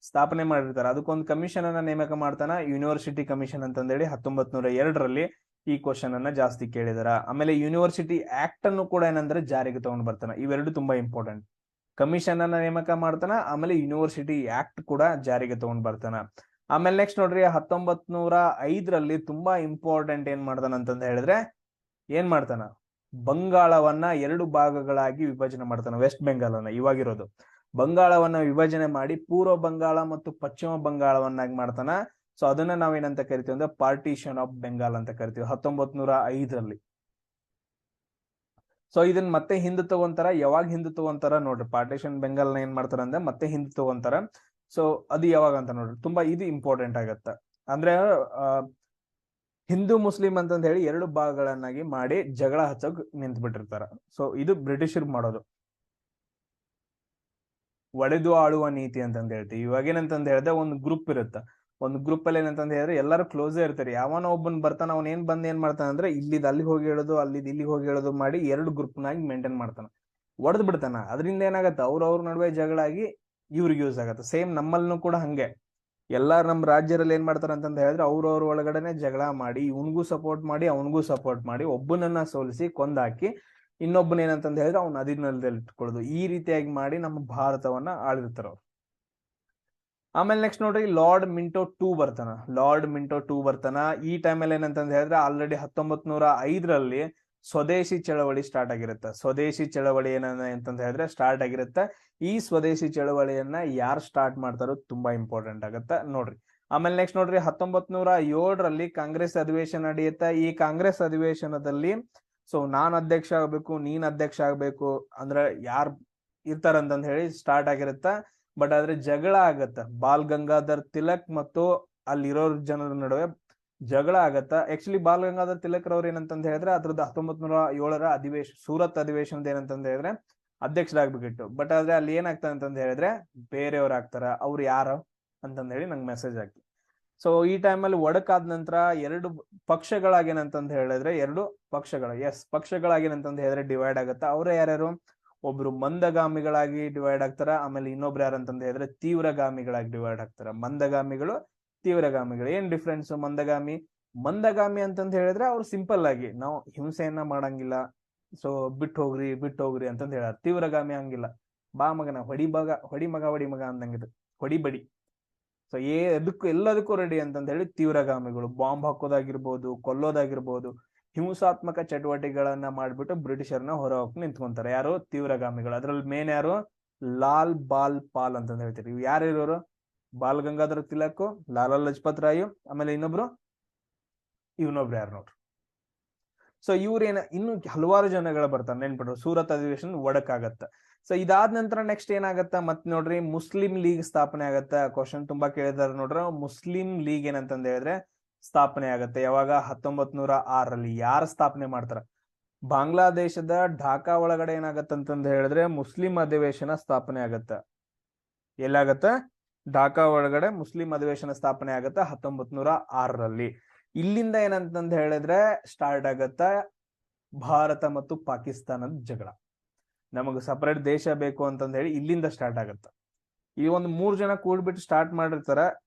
ಸ್ಥಾಪನೆ ಮಾಡಿರ್ತಾರೆ, ಅದಕ್ಕೊಂದು ಕಮಿಷನ್ ಅನ್ನ ನೇಮಕ ಮಾಡ್ತಾನ, ಯೂನಿವರ್ಸಿಟಿ ಕಮಿಷನ್ ಅಂತಂದೇಳಿ 1902ರಲ್ಲಿ ಈ ಕ್ವಶನ್ ಅನ್ನ ಜಾಸ್ತಿ ಕೇಳಿದಾರ. ಆಮೇಲೆ ಯೂನಿವರ್ಸಿಟಿ ಆಕ್ಟ್ ಅನ್ನು ಕೂಡ ಏನಂದ್ರೆ ಜಾರಿಗೆ ತಗೊಂಡ್ ಬರ್ತಾನ. ಇವೆರಡು ತುಂಬಾ ಇಂಪಾರ್ಟೆಂಟ್. ಕಮಿಷನ್ ಅನ್ನ ನೇಮಕ ಮಾಡ್ತಾನ, ಆಮೇಲೆ ಯೂನಿವರ್ಸಿಟಿ ಆಕ್ಟ್ ಕೂಡ ಜಾರಿಗೆ ತಗೊಂಡ್ ಬರ್ತಾನ. ಆಮೇಲೆ ನೆಕ್ಸ್ಟ್ ನೋಡ್ರಿ 1905ರಲ್ಲಿ ತುಂಬಾ ಇಂಪಾರ್ಟೆಂಟ್ ಏನ್ ಮಾಡ್ತಾನ ಅಂತಂದ ಹೇಳಿದ್ರೆ ಏನ್ ಮಾಡ್ತಾನ, ಬಂಗಾಳವನ್ನ 2 ಭಾಗಗಳಾಗಿ ವಿಭಜನೆ ಮಾಡ್ತಾನ. ವೆಸ್ಟ್ ಬೆಂಗಾಲ್ ಅನ್ನ ಇವಾಗಿರೋದು ಬಂಗಾಳವನ್ನ ವಿಭಜನೆ ಮಾಡಿ ಪೂರ್ವ ಬಂಗಾಳ ಮತ್ತು ಪಶ್ಚಿಮ ಬಂಗಾಳವನ್ನಾಗಿ ಮಾಡ್ತಾನ. ಸೊ ಅದನ್ನ ನಾವೇನಂತ ಕರಿತೀವಿ ಅಂದ್ರೆ ಪಾರ್ಟಿಷನ್ ಆಫ್ ಬೆಂಗಾಲ್ ಅಂತ ಕರಿತೀವಿ 1905ರಲ್ಲಿ. ಸೊ ಇದನ್ನ ಮತ್ತೆ ಹಿಂದೆ ತಗೊಂತಾರ. ಯಾವಾಗ ಹಿಂದೆ ತಗೊಂತಾರ ನೋಡ್ರಿ, ಪಾರ್ಟಿಷನ್ ಬೆಂಗಾಲ್ನ ಏನ್ ಮಾಡ್ತಾರ ಅಂದ್ರೆ ಮತ್ತೆ ಹಿಂದೆ ತಗೊಂತಾರ. ಸೊ ಅದು ಯಾವಾಗ ಅಂತ ನೋಡ್ರಿ, ತುಂಬಾ ಇದು ಇಂಪಾರ್ಟೆಂಟ್ ಆಗತ್ತ. ಅಂದ್ರೆ ಹಿಂದೂ ಮುಸ್ಲಿಂ ಅಂತಂದ್ ಹೇಳಿ 2 ಭಾಗಗಳನ್ನಾಗಿ ಮಾಡಿ ಜಗಳ ಹಚ್ಚೋಕ್ ನಿಂತ್ ಬಿಟ್ಟಿರ್ತಾರ. ಸೊ ಇದು ಬ್ರಿಟಿಷರ್ ಮಾಡೋದು ಒಡೆದು ಆಳುವ ನೀತಿ ಅಂತಂದ್ ಹೇಳ್ತೀವಿ. ಇವಾಗ ಏನಂತಂದ್ ಹೇಳಿದ್ರೆ ಒಂದು ಗ್ರೂಪ್ ಇರುತ್ತೆ, ಒಂದು ಗ್ರೂಪ್ ಅಲ್ಲಿ ಏನಂತಂದ್ ಹೇಳಿದ್ರೆ ಎಲ್ಲರೂ ಕ್ಲೋಸ್ ಇರ್ತಾರೆ. ಯಾವನೋ ಒಬ್ಬನ್ ಬರ್ತಾನ, ಅವ್ನ ಏನ್ ಮಾಡ್ತಾನ ಅಂದ್ರೆ ಇಲ್ಲಿದ್ ಅಲ್ಲಿಗೆ ಹೋಗಿ ಹೇಳೋದು, ಅಲ್ಲಿದ್ ಇಲ್ಲಿಗೆ ಹೋಗಿ ಹೇಳೋದು ಮಾಡಿ 2 ಗ್ರೂಪ್ ನಾಗಿ ಮೇಂಟೈನ್ ಮಾಡ್ತಾನ, ಒಡೆದ್ ಬಿಡ್ತಾನ. ಅದರಿಂದ ಏನಾಗತ್ತ, ಅವ್ರ ನಡುವೆ ಜಗಳ ಆಗಿ ಇವ್ರಿಗೆ ಯೂಸ್ ಆಗತ್ತೆ. ಸೇಮ್ ನಮ್ಮಲ್ಲೂ ಕೂಡ ಹಂಗೆ ಎಲ್ಲಾರು ನಮ್ಮ ರಾಜ್ಯದಲ್ಲಿ ಏನ್ ಮಾಡ್ತಾರ ಅಂತಂದ ಹೇಳಿದ್ರೆ ಅವ್ರವ್ರ ಒಳಗಡೆನೆ ಜಗಳ ಮಾಡಿ ಇವನ್ಗೂ ಸಪೋರ್ಟ್ ಮಾಡಿ ಅವನಿಗೂ ಸಪೋರ್ಟ್ ಮಾಡಿ ಒಬ್ಬನನ್ನ ಸೋಲಿಸಿ ಕೊಂದಾಕಿ ಇನ್ನೊಬ್ಬನ ಏನಂತಂದ ಹೇಳಿದ್ರೆ ಅವ್ನ ಅಧೀನದಲ್ಲಿ ಇಟ್ಕೊಳ್ಳೋದು. ಈ ರೀತಿಯಾಗಿ ಮಾಡಿ ನಮ್ಮ ಭಾರತವನ್ನ ಆಳಿರ್ತಾರ ಅವ್ರು. ಆಮೇಲೆ ನೆಕ್ಸ್ಟ್ ನೋಡ್ರಿ ಲಾರ್ಡ್ ಮಿಂಟೋ 2 ಬರ್ತಾನ. ಲಾರ್ಡ್ ಮಿಂಟೋ 2 ಬರ್ತಾನ. ಈ ಟೈಮಲ್ಲಿ ಏನಂತಂದ ಹೇಳಿದ್ರೆ ಆಲ್ರೆಡಿ 1905ರಲ್ಲಿ ಸ್ವದೇಶಿ ಚಳವಳಿ ಸ್ಟಾರ್ಟ್ ಆಗಿರುತ್ತೆ. ಸ್ವದೇಶಿ ಚಳವಳಿ ಏನಂತ ಹೇಳಿದ್ರೆ ಸ್ಟಾರ್ಟ್ ಆಗಿರುತ್ತೆ. ಈ ಸ್ವದೇಶಿ ಚಳವಳಿಯನ್ನ ಯಾರು ಸ್ಟಾರ್ಟ್ ಮಾಡ್ತಾರೋ ತುಂಬಾ ಇಂಪಾರ್ಟೆಂಟ್ ಆಗತ್ತ ನೋಡ್ರಿ. ಆಮೇಲೆ ನೆಕ್ಸ್ಟ್ ನೋಡ್ರಿ 1907ರಲ್ಲಿ ಕಾಂಗ್ರೆಸ್ ಅಧಿವೇಶನ ನಡೆಯುತ್ತೆ. ಈ ಕಾಂಗ್ರೆಸ್ ಅಧಿವೇಶನದಲ್ಲಿ ಸೊ ನಾನ್ ಅಧ್ಯಕ್ಷ ಆಗ್ಬೇಕು, ನೀನ್ ಅಧ್ಯಕ್ಷ ಆಗ್ಬೇಕು ಅಂದ್ರೆ ಯಾರ್ ಇರ್ತಾರಂತಂದ್ ಹೇಳಿ ಸ್ಟಾರ್ಟ್ ಆಗಿರುತ್ತ. ಬಟ್ ಆದ್ರೆ ಜಗಳ ಆಗತ್ತ, ಬಾಲ್ ಗಂಗಾಧರ್ ತಿಲಕ್ ಮತ್ತು ಅಲ್ಲಿರೋ ಜನರ ನಡುವೆ ಜಗಳ ಆಗತ್ತ. ಆಕ್ಚುಲಿ ಬಾಲ್ ಗಂಗಾಧರ್ ತಿಲಕ್ ರವ್ರ ಏನಂತಂದ್ ಹೇಳಿದ್ರೆ ಅದ್ರದ್ದು 1907ರ ಸೂರತ್ ಅಧಿವೇಶನದ ಏನಂತಂದ್ ಹೇಳಿದ್ರೆ ಅಧ್ಯಕ್ಷರಾಗ್ಬೇಕಿತ್ತು. ಬಟ್ ಆದ್ರೆ ಅಲ್ಲಿ ಏನಾಗ್ತದೆ ಅಂತಂದ್ ಹೇಳಿದ್ರೆ ಬೇರೆಯವ್ರು ಆಗ್ತಾರ. ಅವ್ರು ಯಾರು ಅಂತಂದ್ ಹೇಳಿ ನಂಗೆ ಮೆಸೇಜ್ ಆಗ್ತದೆ. ಸೊ ಈ ಟೈಮಲ್ಲಿ ಒಡಕಾದ ನಂತರ 2 ಪಕ್ಷಗಳಾಗೇನಂತಂದ್ ಹೇಳಿದ್ರೆ 2 ಪಕ್ಷಗಳಾಗೇನಂತಂದ್ ಹೇಳಿದ್ರೆ ಡಿವೈಡ್ ಆಗತ್ತ. ಅವ್ರ ಯಾರ್ಯಾರು, ಒಬ್ರು ಮಂದಗಾಮಿಗಳಾಗಿ ಡಿವೈಡ್ ಆಗ್ತಾರ, ಆಮೇಲೆ ಇನ್ನೊಬ್ರು ಯಾರಂತಂದ್ ಹೇಳಿದ್ರೆ ತೀವ್ರಗಾಮಿಗಳಾಗಿ ಡಿವೈಡ್ ಆಗ್ತಾರ. ಮಂದಗಾಮಿಗಳು, ತೀವ್ರಗಾಮಿಗಳು. ಏನ್ ಡಿಫ್ರೆನ್ಸ್? ಮಂದಗಾಮಿ ಅಂತಂದ್ ಹೇಳಿದ್ರೆ ಅವ್ರು ಸಿಂಪಲ್ ಆಗಿ ನಾವು ಹಿಂಸೆಯನ್ನ ಮಾಡಂಗಿಲ್ಲ, ಸೊ ಬಿಟ್ಟು ಹೋಗ್ರಿ ಅಂತಂದ್ ಹೇಳಾರ. ತೀವ್ರಗಾಮಿ ಹಂಗಿಲ್ಲ, ಬಾ ಮಗನ ಹೊಡಿ ಮಗ ಅಂದಂಗಿದು, ಹೊಡಿ ಬಡಿ. ಸೊ ಎಲ್ಲದಕ್ಕೂ ರೆಡಿ ಅಂತಂದ್ ಹೇಳಿ ತೀವ್ರಗಾಮಿಗಳು. ಬಾಂಬ್ ಹಾಕೋದಾಗಿರ್ಬೋದು, ಕೊಲ್ಲೋದಾಗಿರ್ಬೋದು, ಹಿಂಸಾತ್ಮಕ ಚಟುವಟಿಕೆಗಳನ್ನ ಮಾಡ್ಬಿಟ್ಟು ಬ್ರಿಟಿಷರ್ನ ಹೊರ ಹೋಗಿ ನಿಂತ್ಕೊಂತಾರೆ. ಯಾರು? ತೀವ್ರಗಾಮಿಗಳು. ಅದ್ರಲ್ಲಿ ಮೇನ್ ಯಾರು? ಲಾಲ್ ಬಾಲ್ ಪಾಲ್ ಅಂತಂದ್ ಹೇಳ್ತೀರಿ. ಇವ್ ಯಾರು ಇರೋರು? ಬಾಲ್ ಗಂಗಾಧರ ತಿಲಕ್, ಲಾಲಾ ಲಜಪತ್ ರಾಯ್, ಆಮೇಲೆ ಇನ್ನೊಬ್ರು ಯಾರು ನೋಡ್ರಿ. ಸೊ ಇವ್ರೇನ ಇನ್ನು ಹಲವಾರು ಜನಗಳು ಬರ್ತಾರೆ, ನೆನ್ಪಿಡ್ರು. ಸೂರತ್ ಅಧಿವೇಶನ ಒಡಕಾಗತ್ತ. ಸೊ ಇದಾದ ನಂತರ ನೆಕ್ಸ್ಟ್ ಏನಾಗತ್ತ ಮತ್ ನೋಡ್ರಿ ಮುಸ್ಲಿಂ ಲೀಗ್ ಸ್ಥಾಪನೆ ಆಗತ್ತ. ಕ್ವಶನ್ ತುಂಬಾ ಕೇಳಿದಾರೆ ನೋಡ್ರ. ಮುಸ್ಲಿಂ ಲೀಗ್ ಏನಂತಂದ ಹೇಳಿದ್ರೆ ಸ್ಥಾಪನೆ ಆಗತ್ತೆ. ಯಾವಾಗ? 1906ರಲ್ಲಿ. ಯಾರು ಸ್ಥಾಪನೆ ಮಾಡ್ತಾರ? ಬಾಂಗ್ಲಾದೇಶದ ಢಾಕಾ ಒಳಗಡೆ ಏನಾಗತ್ತಂತಂದ ಹೇಳಿದ್ರೆ ಮುಸ್ಲಿಂ ಅಧಿವೇಶನ ಸ್ಥಾಪನೆ ಆಗತ್ತ. ಎಲ್ಲಾಗತ್ತ? ಢಾಕಾ ಒಳಗಡೆ ಮುಸ್ಲಿಂ ಅಧಿವೇಶನ ಸ್ಥಾಪನೆ ಆಗತ್ತ 1906ರಲ್ಲಿ. ಇಲ್ಲಿಂದ ಏನಂತಂದ್ ಹೇಳಿದ್ರೆ ಸ್ಟಾರ್ಟ್ ಆಗತ್ತ ಭಾರತ ಮತ್ತು ಪಾಕಿಸ್ತಾನದ ಜಗಳ. ನಮಗ್ ಸಪರೇಟ್ ದೇಶ ಬೇಕು ಅಂತಂದ್ ಹೇಳಿ ಇಲ್ಲಿಂದ ಸ್ಟಾರ್ಟ್ ಆಗತ್ತ. ಈ ಒಂದು 3 ಜನ ಕೂಡ್ಬಿಟ್ಟು ಸ್ಟಾರ್ಟ್ ಮಾಡಿರ್ತಾರ.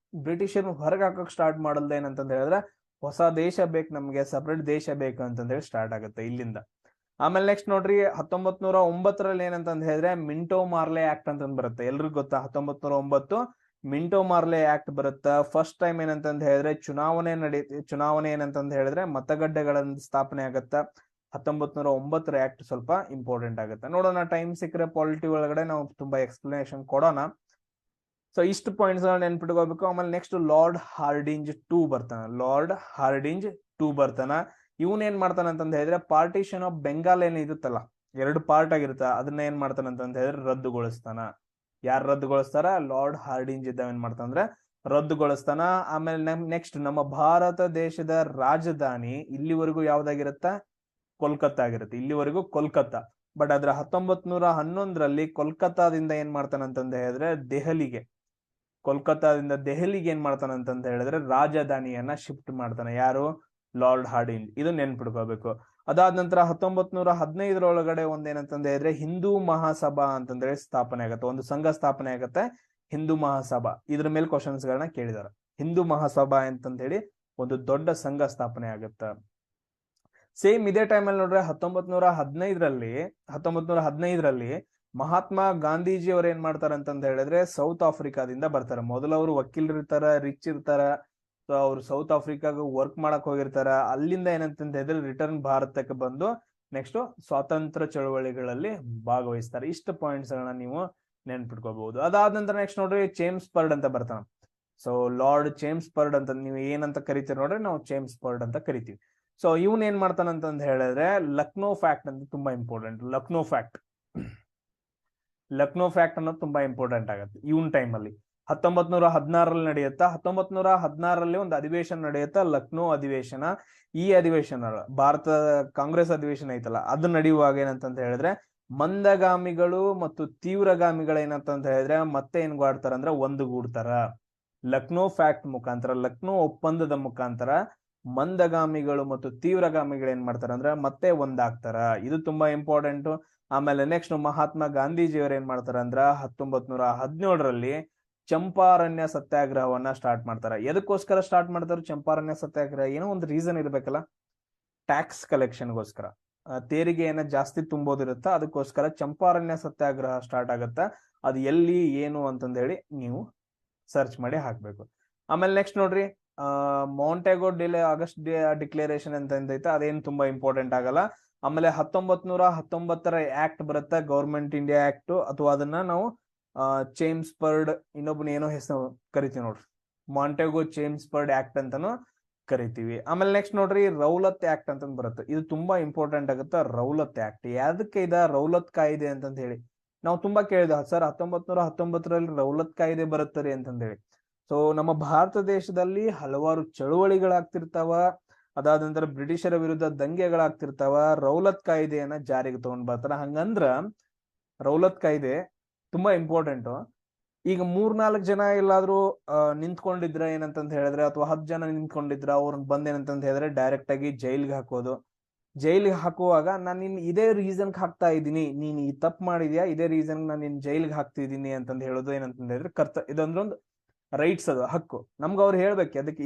ಬ್ರಿಟಿಷರ್ ಹೊರಗೆ ಹಾಕಕ್ ಸ್ಟಾರ್ಟ್ ಮಾಡಲ್ದ ಏನಂತಂದ್ ಹೇಳಿದ್ರೆ ಹೊಸ ದೇಶ ಬೇಕು, ನಮ್ಗೆ ಸಪರೇಟ್ ದೇಶ ಬೇಕು ಅಂತಂದ್ ಹೇಳಿ ಸ್ಟಾರ್ಟ್ ಆಗುತ್ತೆ ಇಲ್ಲಿಂದ. ಆಮೇಲೆ ನೆಕ್ಸ್ಟ್ ನೋಡ್ರಿ 1909 ಏನಂತಂದ್ ಹೇಳಿದ್ರೆ ಮಿಂಟೋ ಮಾರ್ಲೆ ಆಕ್ಟ್ ಅಂತಂದ್ ಬರುತ್ತೆ. ಎಲ್ರಿಗೂ ಗೊತ್ತಾ 1909 ಮಿಂಟೋ ಮಾರ್ಲೆ ಆಕ್ಟ್ ಬರುತ್ತ. ಫಸ್ಟ್ ಟೈಮ್ ಏನಂತಂದ್ ಹೇಳಿದ್ರೆ ಚುನಾವಣೆ ಏನಂತಂದ್ ಹೇಳಿದ್ರೆ ಮತಗಟ್ಟೆಗಳ ಸ್ಥಾಪನೆ ಆಗತ್ತ. 1909 ಆಕ್ಟ್ ಸ್ವಲ್ಪ ಇಂಪಾರ್ಟೆಂಟ್ ಆಗುತ್ತೆ. ನೋಡೋಣ, ಟೈಮ್ ಸಿಕ್ಕರೆ ಪಾಲಿಟಿ ಒಳಗಡೆ ನಾವು ತುಂಬಾ ಎಕ್ಸ್ಪ್ಲನೇಷನ್ ಕೊಡೋಣ. ಸೊ ಇಷ್ಟು ಪಾಯಿಂಟ್ಸ್ ನೆನ್ಪಿಟ್ಕೋಬೇಕು. ಆಮೇಲೆ ನೆಕ್ಸ್ಟ್ ಲಾರ್ಡ್ ಹಾರ್ಡಿಂಜ್ ಟೂ ಬರ್ತಾನ. ಇವನ್ ಏನ್ ಮಾಡ್ತಾನ ಅಂತಂದ್ ಹೇಳಿದ್ರೆ ಪಾರ್ಟಿಷನ್ ಆಫ್ ಬೆಂಗಾಲ್ ಏನ್ ಇರುತ್ತಲ್ಲ, 2 ಪಾರ್ಟ್ ಆಗಿರುತ್ತ, ಅದನ್ನ ಏನ್ ಮಾಡ್ತಾನ ಅಂತಂದ್ ಹೇಳಿದ್ರೆ ರದ್ದುಗೊಳಿಸ್ತಾನ. ಯಾರು ರದ್ದುಗೊಳಿಸ್ತಾರ? ಲಾರ್ಡ್ ಹಾರ್ಡಿಂಜ್ ಇದ್ದಾವ ಏನ್ ಮಾಡ್ತಾನಂದ್ರೆ ರದ್ದುಗೊಳಿಸ್ತಾನ. ಆಮೇಲೆ ನೆಕ್ಸ್ಟ್ ನಮ್ಮ ಭಾರತ ದೇಶದ ರಾಜಧಾನಿ ಇಲ್ಲಿವರೆಗೂ ಯಾವ್ದಾಗಿರುತ್ತ? ಕೋಲ್ಕತ್ತಾ ಆಗಿರುತ್ತೆ. ಇಲ್ಲಿವರೆಗೂ ಕೋಲ್ಕತ್ತಾ. ಬಟ್ ಅದ್ರ 1911 ಕೋಲ್ಕತ್ತಾದಿಂದ ಏನ್ ಮಾಡ್ತಾನಂತಂದ ಹೇಳಿದ್ರೆ ಕೋಲ್ಕತ್ತಾದಿಂದ ದೆಹಲಿಗೆ ಏನ್ ಮಾಡ್ತಾನಂತಂದ ಹೇಳಿದ್ರೆ ರಾಜಧಾನಿಯನ್ನ ಶಿಫ್ಟ್ ಮಾಡ್ತಾನೆ. ಯಾರು? Lord Hardinge. ಇದು ನೆನ್ಪಿಡ್ಕೋಬೇಕು. ಅದಾದ ನಂತರ 1915 ಒಂದೇನಂತಂದ ಹೇಳಿದ್ರೆ ಹಿಂದೂ ಮಹಾಸಭಾ ಅಂತಂದ್ರೆ ಸ್ಥಾಪನೆ ಆಗತ್ತೆ. ಒಂದು ಸಂಘ ಸ್ಥಾಪನೆ ಆಗತ್ತೆ, ಹಿಂದೂ ಮಹಾಸಭಾ. ಇದ್ರ ಮೇಲೆ ಕ್ವಶನ್ಸ್ ಗಳನ್ನ ಕೇಳಿದಾರೆ. ಹಿಂದೂ ಮಹಾಸಭಾ ಅಂತಂದ ಹೇಳಿ ಒಂದು ದೊಡ್ಡ ಸಂಘ ಸ್ಥಾಪನೆ ಆಗತ್ತ. ಸೇಮ್ ಇದೇ ಟೈಮಲ್ಲಿ ನೋಡ್ರೆ 1915 ಮಹಾತ್ಮ ಗಾಂಧೀಜಿ ಅವ್ರು ಏನ್ ಮಾಡ್ತಾರ ಅಂತಂದ ಹೇಳಿದ್ರೆ ಸೌತ್ ಆಫ್ರಿಕಾದಿಂದ ಬರ್ತಾರೆ. ಮೊದಲು ಅವರು ವಕೀಲರು ಇರ್ತಾರ, ರಿಚ್ ಇರ್ತಾರ. ಸೊ ಅವ್ರು ಸೌತ್ ಆಫ್ರಿಕಾಗ ವರ್ಕ್ ಮಾಡಕ್ ಹೋಗಿರ್ತಾರ. ಅಲ್ಲಿಂದ ಏನಂತಂದ ಹೇಳಿದ್ರೆ ರಿಟರ್ನ್ ಭಾರತಕ್ಕೆ ಬಂದು ನೆಕ್ಸ್ಟ್ ಸ್ವಾತಂತ್ರ್ಯ ಚಳವಳಿಗಳಲ್ಲಿ ಭಾಗವಹಿಸ್ತಾರೆ. ಇಷ್ಟು ಪಾಯಿಂಟ್ಸ್ ಗಳನ್ನ ನೀವು ನೆನ್ಪಿಟ್ಕೋಬಹುದು. ಅದಾದ ನಂತರ ನೆಕ್ಸ್ಟ್ ನೋಡ್ರಿ ಚೇಮ್ಸ್ ಬರ್ಡ್ ಅಂತ ಬರ್ತಾನ. ಸೊ ಲಾರ್ಡ್ ಚೇಮ್ಸ್ ಬರ್ಡ್ ಅಂತ ನೀವು ಏನಂತ ಕರಿತೀರಿ ನೋಡ್ರಿ, ನಾವು ಚೇಮ್ಸ್ ಬರ್ಡ್ ಅಂತ ಕರಿತೀವಿ. ಸೊ ಇವನ್ ಏನ್ ಮಾಡ್ತಾನಂತಂದ್ ಹೇಳಿದ್ರೆ ಲಕ್ನೋ ಫ್ಯಾಕ್ಟ್ ಅಂತ ತುಂಬಾ ಇಂಪಾರ್ಟೆಂಟ್. ಲಕ್ನೋ ಫ್ಯಾಕ್ಟ್ ಅನ್ನೋದು ತುಂಬಾ ಇಂಪಾರ್ಟೆಂಟ್ ಆಗುತ್ತೆ ಇವನ್ ಟೈಮ್ ಅಲ್ಲಿ. 1916 ನಡೆಯುತ್ತಾ. 1916 ಒಂದು ಅಧಿವೇಶನ ನಡೆಯುತ್ತಾ, ಲಕ್ನೋ ಅಧಿವೇಶನ. ಈ ಅಧಿವೇಶನ ಭಾರತ ಕಾಂಗ್ರೆಸ್ ಅಧಿವೇಶನ ಐತಲ್ಲ, ಅದು ನಡೆಯುವಾಗ ಏನಂತಂತ ಹೇಳಿದ್ರೆ ಮಂದಗಾಮಿಗಳು ಮತ್ತು ತೀವ್ರಗಾಮಿಗಳು ಏನಂತಂತ ಹೇಳಿದ್ರೆ ಮತ್ತೆ ಏನ್ ಮಾಡ್ತಾರ ಅಂದ್ರೆ ಒಂದುಗೂಡ್ತಾರ. ಲಕ್ನೋ ಫ್ಯಾಕ್ಟ್ ಮುಖಾಂತರ, ಲಕ್ನೋ ಒಪ್ಪಂದದ ಮುಖಾಂತರ ಮಂದಗಾಮಿಗಳು ಮತ್ತು ತೀವ್ರಗಾಮಿಗಳು ಏನ್ ಮಾಡ್ತಾರ ಅಂದ್ರೆ ಮತ್ತೆ ಒಂದಾಗ್ತಾರ. ಇದು ತುಂಬಾ ಇಂಪಾರ್ಟೆಂಟ್. ಆಮೇಲೆ ನೆಕ್ಸ್ಟ್ ಮಹಾತ್ಮ ಗಾಂಧೀಜಿಯವರು ಏನ್ ಮಾಡ್ತಾರ ಅಂದ್ರ 1917 ಚಂಪಾರಣ್ಯ ಸತ್ಯಾಗ್ರಹವನ್ನ ಸ್ಟಾರ್ಟ್ ಮಾಡ್ತಾರ. ಎದಕ್ಕೋಸ್ಕರ ಸ್ಟಾರ್ಟ್ ಮಾಡ್ತಾರ ಚಂಪಾರಣ್ಯ ಸತ್ಯಾಗ್ರಹ? ಏನೋ ಒಂದು ರೀಸನ್ ಇರ್ಬೇಕಲ್ಲ. ಟ್ಯಾಕ್ಸ್ ಕಲೆಕ್ಷನ್ಗೋಸ್ಕರ, ತೆರಿಗೆಯನ್ನ ಜಾಸ್ತಿ ತುಂಬೋದಿರುತ್ತ, ಅದಕ್ಕೋಸ್ಕರ ಚಂಪಾರಣ್ಯ ಸತ್ಯಾಗ್ರಹ ಸ್ಟಾರ್ಟ್ ಆಗತ್ತ. ಅದು ಎಲ್ಲಿ ಏನು ಅಂತಂದ ಹೇಳಿ ನೀವು ಸರ್ಚ್ ಮಾಡಿ ಹಾಕ್ಬೇಕು. ಆಮೇಲೆ ನೆಕ್ಸ್ಟ್ ನೋಡ್ರಿ ಮಾಂಟೆಗೋ ಆಗಸ್ಟ್ ಡಿಕ್ಲೇರೇಷನ್ ಅಂತ ಐತೆ, ಅದೇನು ತುಂಬಾ ಇಂಪಾರ್ಟೆಂಟ್ ಆಗಲ್ಲ. ಆಮೇಲೆ 1919 ಆಕ್ಟ್ ಬರುತ್ತೆ, ಗೌರ್ಮೆಂಟ್ ಇಂಡಿಯಾ ಆಕ್ಟ್, ಅಥವಾ ಅದನ್ನ ನಾವು ಚೇಮ್ಸ್ ಬರ್ಡ್ ಇನ್ನೊಬ್ಬನ ಏನೋ ಹೆಸರು ಕರಿತೀವಿ ನೋಡ್ರಿ, ಮಾಂಟೆಗೋ ಚೇಮ್ಸ್ ಬರ್ಡ್ ಆಕ್ಟ್ ಅಂತಾನು ಕರಿತೀವಿ. ಆಮೇಲೆ ನೆಕ್ಸ್ಟ್ ನೋಡ್ರಿ ರೌಲತ್ ಆಕ್ಟ್ ಅಂತ ಬರುತ್ತೆ. ಇದು ತುಂಬಾ ಇಂಪಾರ್ಟೆಂಟ್ ಆಗುತ್ತೆ. ರೌಲತ್ ಆಕ್ಟ್ ಯಾವ್ದಕ್ಕೆ ಇದ ರೌಲತ್ ಕಾಯ್ದೆ ಅಂತಂತ ಹೇಳಿ ನಾವು ತುಂಬಾ ಕೇಳಿದ ಸರ್. 1919 ರೌಲತ್ ಕಾಯ್ದೆ ಬರುತ್ತದೆ ಅಂತಂದ ಹೇಳಿ. ಸೊ ನಮ್ಮ ಭಾರತ ದೇಶದಲ್ಲಿ ಹಲವಾರು ಚಳುವಳಿಗಳಾಗ್ತಿರ್ತಾವ. ಅದಾದ ನಂತರ ಬ್ರಿಟಿಷರ ವಿರುದ್ಧ ದಂಗೆಗಳಾಗ್ತಿರ್ತಾವ. ರೌಲತ್ ಕಾಯ್ದೆಯನ್ನ ಜಾರಿಗೆ ತಗೊಂಡ್ ಬರ್ತಾರ. ಹಂಗಂದ್ರ ರೌಲತ್ ಕಾಯ್ದೆ ತುಂಬಾ ಇಂಪಾರ್ಟೆಂಟ್. ಈಗ 3-4 ಜನ ಎಲ್ಲಾದ್ರೂ ನಿಂತ್ಕೊಂಡಿದ್ರ ಏನಂತಂತ ಹೇಳಿದ್ರೆ, ಅಥವಾ 10 ಜನ ನಿಂತ್ಕೊಂಡಿದ್ರ ಅವ್ರನ್ನ ಬಂದ್ ಏನಂತಂತ ಹೇಳಿದ್ರೆ ಡೈರೆಕ್ಟ್ ಆಗಿ ಜೈಲ್ಗೆ ಹಾಕೋದು. ಜೈಲಿಗೆ ಹಾಕುವಾಗ ನಾನು ನಿನ್ ಇದೇ ರೀಸನ್ಗೆ ಹಾಕ್ತಾ ಇದ್ದೀನಿ, ನೀನ್ ಈ ತಪ್ಪು ಮಾಡಿದ್ಯಾ, ಇದೇ ರೀಸನ್ ನಾನು ನಿನ್ ಜೈಲ್ಗೆ ಹಾಕ್ತಿದ್ದೀನಿ ಅಂತಂದ್ ಹೇಳೋದು ಏನಂತಂದ ಹೇಳಿದ್ರೆ ಇದೊಂದೊಂದು ರೈಟ್ಸ್, ಅದು ಹಕ್ಕು ನಮ್ಗೆ ಅವ್ರು ಹೇಳ್ಬೇಕು. ಅದಕ್ಕೆ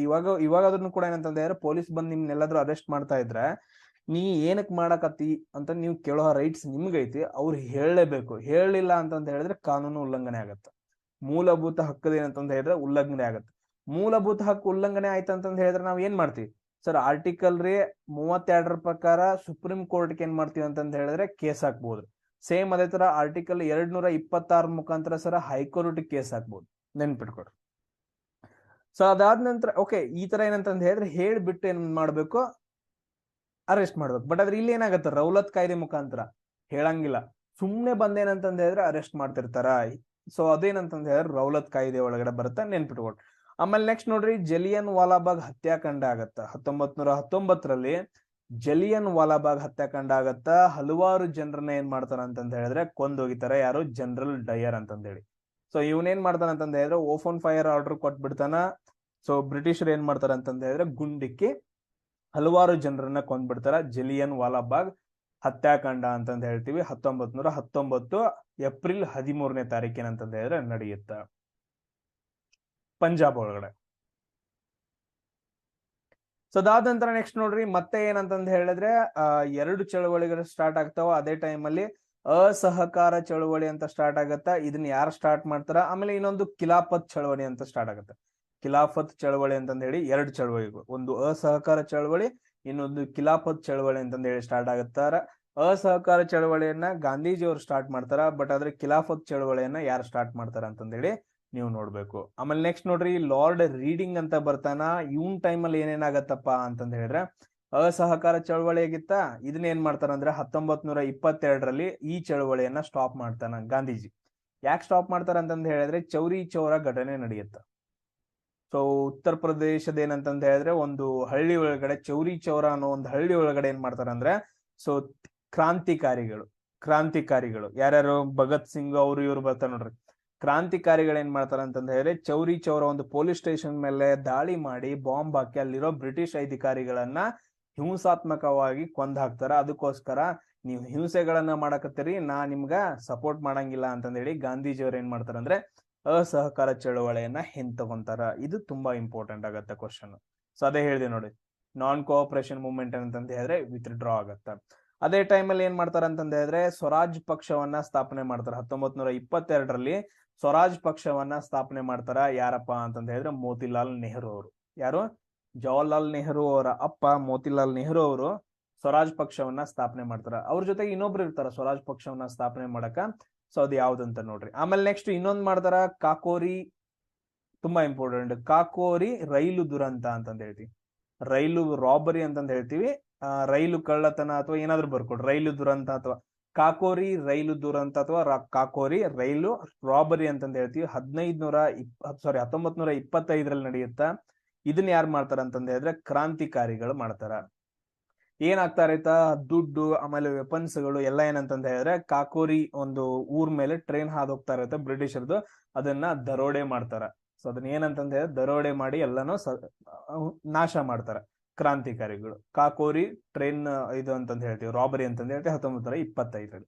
ಇವಾಗ ಅದನ್ನು ಕೂಡ ಏನಂತಂದ ಹೇಳಿದ್ರೆ ಪೊಲೀಸ್ ಬಂದ್ ನಿಮ್ನೆಲ್ಲಾದ್ರೂ ಅರೆಸ್ಟ್ ಮಾಡ್ತಾ ಇದ್ರೆ ನೀ ಏನಕ್ ಮಾಡಕತ್ತಿ ಅಂತ ನೀವು ಕೇಳೋ ರೈಟ್ಸ್ ನಿಮ್ಗೈತಿ. ಅವ್ರು ಹೇಳಲೇಬೇಕು. ಹೇಳಲಿಲ್ಲ ಅಂತಂತ ಹೇಳಿದ್ರೆ ಕಾನೂನು ಉಲ್ಲಂಘನೆ ಆಗತ್ತೆ. ಮೂಲಭೂತ ಹಕ್ಕದ ಏನಂತಂದ ಹೇಳಿದ್ರೆ ಉಲ್ಲಂಘನೆ ಆಗತ್ತೆ. ಮೂಲಭೂತ ಹಕ್ಕು ಉಲ್ಲಂಘನೆ ಆಯ್ತಂತಂದ ಹೇಳಿದ್ರೆ ನಾವ್ ಏನ್ ಮಾಡ್ತೀವಿ ಸರ್? ಆರ್ಟಿಕಲ್ 32 ಪ್ರಕಾರ ಸುಪ್ರೀಂ ಕೋರ್ಟ್ಗೆ ಏನ್ ಮಾಡ್ತೀವಿ ಅಂತಂದ ಹೇಳಿದ್ರೆ ಕೇಸ್ ಹಾಕ್ಬಹುದು. ಸೇಮ್ ಅದೇ ತರ ಆರ್ಟಿಕಲ್ 226 ಮುಖಾಂತರ ಸರ್ ಹೈಕೋರ್ಟ್ ಕೇಸ್ ಹಾಕ್ಬಹುದು. ನೆನ್ಪಿಟ್ಕೊಡ್ರಿ. ಸೊ ಅದಾದ ನಂತರ ಓಕೆ, ಈ ತರ ಏನಂತಂದ ಹೇಳಿದ್ರೆ ಹೇಳ್ಬಿಟ್ಟು ಏನ್ ಮಾಡ್ಬೇಕು? ಅರೆಸ್ಟ್ ಮಾಡ್ಬೇಕು. ಬಟ್ ಆದ್ರೆ ಇಲ್ಲಿ ಏನಾಗತ್ತೆ, ರೌಲತ್ ಕಾಯ್ದೆ ಮುಖಾಂತರ ಹೇಳಂಗಿಲ್ಲ, ಸುಮ್ನೆ ಬಂದೇನಂತಂದ ಹೇಳಿದ್ರೆ ಅರೆಸ್ಟ್ ಮಾಡ್ತಿರ್ತಾರ. ಸೊ ಅದೇನಂತಂದ ಹೇಳಿದ್ರೆ ರೌಲತ್ ಕಾಯ್ದೆ ಒಳಗಡೆ ಬರುತ್ತೆ, ನೆನ್ಪಿಟ್ಕೊಡ್ರಿ. ಆಮೇಲೆ ನೆಕ್ಸ್ಟ್ ನೋಡ್ರಿ ಜಲಿಯನ್ ವಾಲಾಬಾಗ್ ಹತ್ಯಾಕಾಂಡ ಆಗತ್ತ. 1919 ಜಲಿಯನ್ ವಾಲಾಬಾಗ್ ಹತ್ಯಾಕಾಂಡ ಆಗತ್ತ. ಹಲವಾರು ಜನರನ್ನ ಏನ್ ಮಾಡ್ತಾರ ಅಂತಂದ ಹೇಳಿದ್ರೆ ಕೊಂದೋಗಿತಾರ. ಯಾರು? ಜನರಲ್ ಡಯರ್ ಅಂತಂದ ಹೇಳಿ. ಸೊ ಇವನೇನ್ ಮಾಡ್ತಾನ ಅಂತಂದ ಹೇಳಿದ್ರೆ ಓಪನ್ ಫೈರ್ ಆರ್ಡರ್ ಕೊಟ್ಬಿಡ್ತಾನ. ಸೊ ಬ್ರಿಟಿಷರ್ ಏನ್ ಮಾಡ್ತಾರ ಅಂತಂದ ಹೇಳಿದ್ರೆ ಗುಂಡಿಕ್ಕಿ ಹಲವಾರು ಜನರನ್ನ ಕೊಂದ್ಬಿಡ್ತಾರ. ಜಲಿಯನ್ ವಾಲಾಬಾಗ್ ಹತ್ಯಾಕಾಂಡ ಅಂತಂದ್ ಹೇಳ್ತೀವಿ. 1919 ಏಪ್ರಿಲ್ 13ನೇ ತಾರೀಕಿನ ಅಂತಂದ್ ಹೇಳಿದ್ರೆ ನಡೆಯುತ್ತ ಪಂಜಾಬ್ ಒಳಗಡೆ. ಸೊ ಅದಾದ ನಂತರ ನೆಕ್ಸ್ಟ್ ನೋಡ್ರಿ ಮತ್ತೆ ಏನಂತಂದ್ ಹೇಳಿದ್ರೆ 2 ಚಳವಳಿಗಳು ಸ್ಟಾರ್ಟ್ ಆಗ್ತಾವ. ಅದೇ ಟೈಮ್ ಅಲ್ಲಿ ಅಸಹಕಾರ ಚಳವಳಿ ಅಂತ ಸ್ಟಾರ್ಟ್ ಆಗತ್ತ. ಇದನ್ನ ಯಾರು ಸ್ಟಾರ್ಟ್ ಮಾಡ್ತಾರ? ಆಮೇಲೆ ಇನ್ನೊಂದು ಖಿಲಾಫತ್ ಚಳವಳಿ ಅಂತ ಸ್ಟಾರ್ಟ್ ಆಗತ್ತೆ. ಖಿಲಾಫತ್ ಚಳವಳಿ ಅಂತಂದ್ ಹೇಳಿ 2 ಚಳವಳಿಗಳು, ಒಂದು ಅಸಹಕಾರ ಚಳವಳಿ, ಇನ್ನೊಂದು ಖಿಲಾಫತ್ ಚಳವಳಿ ಅಂತಂದ್ ಹೇಳಿ ಸ್ಟಾರ್ಟ್ ಆಗತ್ತಾರ. ಅಸಹಕಾರ ಚಳವಳಿಯನ್ನ ಗಾಂಧೀಜಿ ಅವರು ಸ್ಟಾರ್ಟ್ ಮಾಡ್ತಾರ. ಬಟ್ ಆದ್ರೆ ಖಿಲಾಫತ್ ಚಳವಳಿಯನ್ನ ಯಾರು ಸ್ಟಾರ್ಟ್ ಮಾಡ್ತಾರ ಅಂತಂದ್ ಹೇಳಿ ನೀವು ನೋಡ್ಬೇಕು. ಆಮೇಲೆ ನೆಕ್ಸ್ಟ್ ನೋಡ್ರಿ ಲಾರ್ಡ್ ರೀಡಿಂಗ್ ಅಂತ ಬರ್ತಾನ. ಇವನ್ ಟೈಮ್ ಅಲ್ಲಿ ಏನೇನಾಗತ್ತಪ್ಪ ಅಂತಂದ್ ಹೇಳಿದ್ರೆ ಅಸಹಕಾರ ಚಳವಳಿ ಆಗಿತ್ತ. ಇದನ್ನ ಏನ್ ಮಾಡ್ತಾರ ಅಂದ್ರೆ 1922ರಲ್ಲಿ ಈ ಚಳವಳಿಯನ್ನ ಸ್ಟಾಪ್ ಮಾಡ್ತಾನ ಗಾಂಧೀಜಿ. ಯಾಕೆ ಸ್ಟಾಪ್ ಮಾಡ್ತಾರ ಅಂತಂದ್ ಹೇಳಿದ್ರೆ ಚೌರಿ ಚೌರ ಘಟನೆ ನಡೆಯುತ್ತ. ಸೊ ಉತ್ತರ ಪ್ರದೇಶದ ಏನಂತಂದ್ ಹೇಳಿದ್ರೆ ಒಂದು ಹಳ್ಳಿ ಒಳಗಡೆ ಚೌರಿ ಚೌರ ಅನ್ನೋ ಒಂದು ಹಳ್ಳಿ ಒಳಗಡೆ ಏನ್ ಮಾಡ್ತಾರ ಅಂದ್ರೆ ಸೊ ಕ್ರಾಂತಿಕಾರಿಗಳು ಯಾರ್ಯಾರು ಭಗತ್ ಸಿಂಗ್ ಅವ್ರು ಇವ್ರು ಬರ್ತಾರ ನೋಡ್ರಿ. ಕ್ರಾಂತಿಕಾರಿಗಳು ಏನ್ ಮಾಡ್ತಾರ ಅಂತಂದ ಹೇಳಿದ್ರೆ ಚೌರಿ ಚೌರ ಒಂದು ಪೊಲೀಸ್ ಸ್ಟೇಷನ್ ಮೇಲೆ ದಾಳಿ ಮಾಡಿ ಬಾಂಬ್ ಹಾಕಿ ಅಲ್ಲಿರೋ ಬ್ರಿಟಿಷ್ ಅಧಿಕಾರಿಗಳನ್ನ ಹಿಂಸಾತ್ಮಕವಾಗಿ ಕೊಂದ್ ಹಾಕ್ತಾರ. ಅದಕ್ಕೋಸ್ಕರ ನೀವು ಹಿಂಸೆಗಳನ್ನ ಮಾಡಕತ್ತೀರಿ, ನಾ ನಿಮ್ಗ ಸಪೋರ್ಟ್ ಮಾಡಂಗಿಲ್ಲ ಅಂತಂದ ಹೇಳಿ ಗಾಂಧೀಜಿಯವ್ರು ಏನ್ ಮಾಡ್ತಾರ ಅಂದ್ರೆ ಅಸಹಕಾರ ಚಳವಳಿಯನ್ನ ಹಿಂತಗೊಂತಾರ. ಇದು ತುಂಬಾ ಇಂಪಾರ್ಟೆಂಟ್ ಆಗತ್ತೆ ಕ್ವಶನ್. ಸೊ ಅದೇ ಹೇಳಿದೆ ನೋಡಿ, ನಾನ್ ಕೋಆಪರೇಷನ್ ಮೂವ್ಮೆಂಟ್ ಅಂತಂದ ಹೇಳಿದ್ರೆ ವಿತ್ ಡ್ರಾ ಆಗತ್ತ. ಅದೇ ಟೈಮಲ್ಲಿ ಏನ್ ಮಾಡ್ತಾರ ಅಂತಂದ ಹೇಳಿದ್ರೆ ಸ್ವರಾಜ್ ಪಕ್ಷವನ್ನ ಸ್ಥಾಪನೆ ಮಾಡ್ತಾರ. 1922ರಲ್ಲಿ ಸ್ವರಾಜ್ ಪಕ್ಷವನ್ನ ಸ್ಥಾಪನೆ ಮಾಡ್ತಾರ. ಯಾರಪ್ಪ ಅಂತಂದ ಹೇಳಿದ್ರೆ ಮೋತಿಲಾಲ್ ನೆಹರು ಅವರು. ಯಾರು? ಜವಾಹರ್ಲಾಲ್ ನೆಹರು ಅವರ ಅಪ್ಪ ಮೋತಿಲಾಲ್ ನೆಹರು ಅವರು ಸ್ವರಾಜ್ ಪಕ್ಷವನ್ನ ಸ್ಥಾಪನೆ ಮಾಡ್ತಾರ. ಅವ್ರ ಜೊತೆಗೆ ಇನ್ನೊಬ್ರು ಇರ್ತಾರ ಸ್ವರಾಜ್ ಪಕ್ಷವನ್ನ ಸ್ಥಾಪನೆ ಮಾಡಕ. ಸೊ ಅದು ಯಾವ್ದಂತ ನೋಡ್ರಿ. ಆಮೇಲೆ ನೆಕ್ಸ್ಟ್ ಇನ್ನೊಂದ್ ಮಾಡ್ತಾರ ಕಾಕೋರಿ, ತುಂಬಾ ಇಂಪಾರ್ಟೆಂಟ್, ಕಾಕೋರಿ ರೈಲು ದುರಂತ ಅಂತಂದ ಹೇಳ್ತೀವಿ. ರೈಲು ರಾಬರಿ ಅಂತಂದ ಹೇಳ್ತೀವಿ. ರೈಲು ಕಳ್ಳತನ ಅಥವಾ ಏನಾದ್ರು ಬರ್ಕೊಡ್ರಿ, ರೈಲು ದುರಂತ ಅಥವಾ ಕಾಕೋರಿ ರೈಲು ದುರಂತ ಅಥವಾ ಕಾಕೋರಿ ರೈಲು ರಾಬರಿ ಅಂತಂದ ಹೇಳ್ತೀವಿ. 1925ರಲ್ಲಿ ನಡೆಯುತ್ತ. ಇದನ್ನ ಯಾರು ಮಾಡ್ತಾರ ಅಂತಂದ ಹೇಳಿದ್ರೆ ಕ್ರಾಂತಿಕಾರಿಗಳು ಮಾಡ್ತಾರ. ಏನಾಗ್ತಾ ಇರತ್ತ, ದುಡ್ಡು ಆಮೇಲೆ ವೆಪನ್ಸ್ಗಳು ಎಲ್ಲ ಏನಂತಂದ ಹೇಳಿದ್ರೆ ಕಾಕೋರಿ ಒಂದು ಊರ್ ಮೇಲೆ ಟ್ರೈನ್ ಹಾದು ಹೋಗ್ತಾ ಇರತ್ತೆ ಬ್ರಿಟಿಷರ್ದು, ಅದನ್ನ ದರೋಡೆ ಮಾಡ್ತಾರ. ಸೊ ಅದನ್ನ ಏನಂತಂದ ಹೇಳಿದ್ರೆ ದರೋಡೆ ಮಾಡಿ ಎಲ್ಲಾನು ನಾಶ ಮಾಡ್ತಾರ ಕ್ರಾಂತಿಕಾರಿಗಳು. ಕಾಕೋರಿ ಟ್ರೈನ್ ಇದು ಅಂತಂದ ಹೇಳ್ತೀವಿ, ರಾಬರಿ ಅಂತಂದ ಹೇಳ್ತೀವಿ 1925ರಲ್ಲಿ.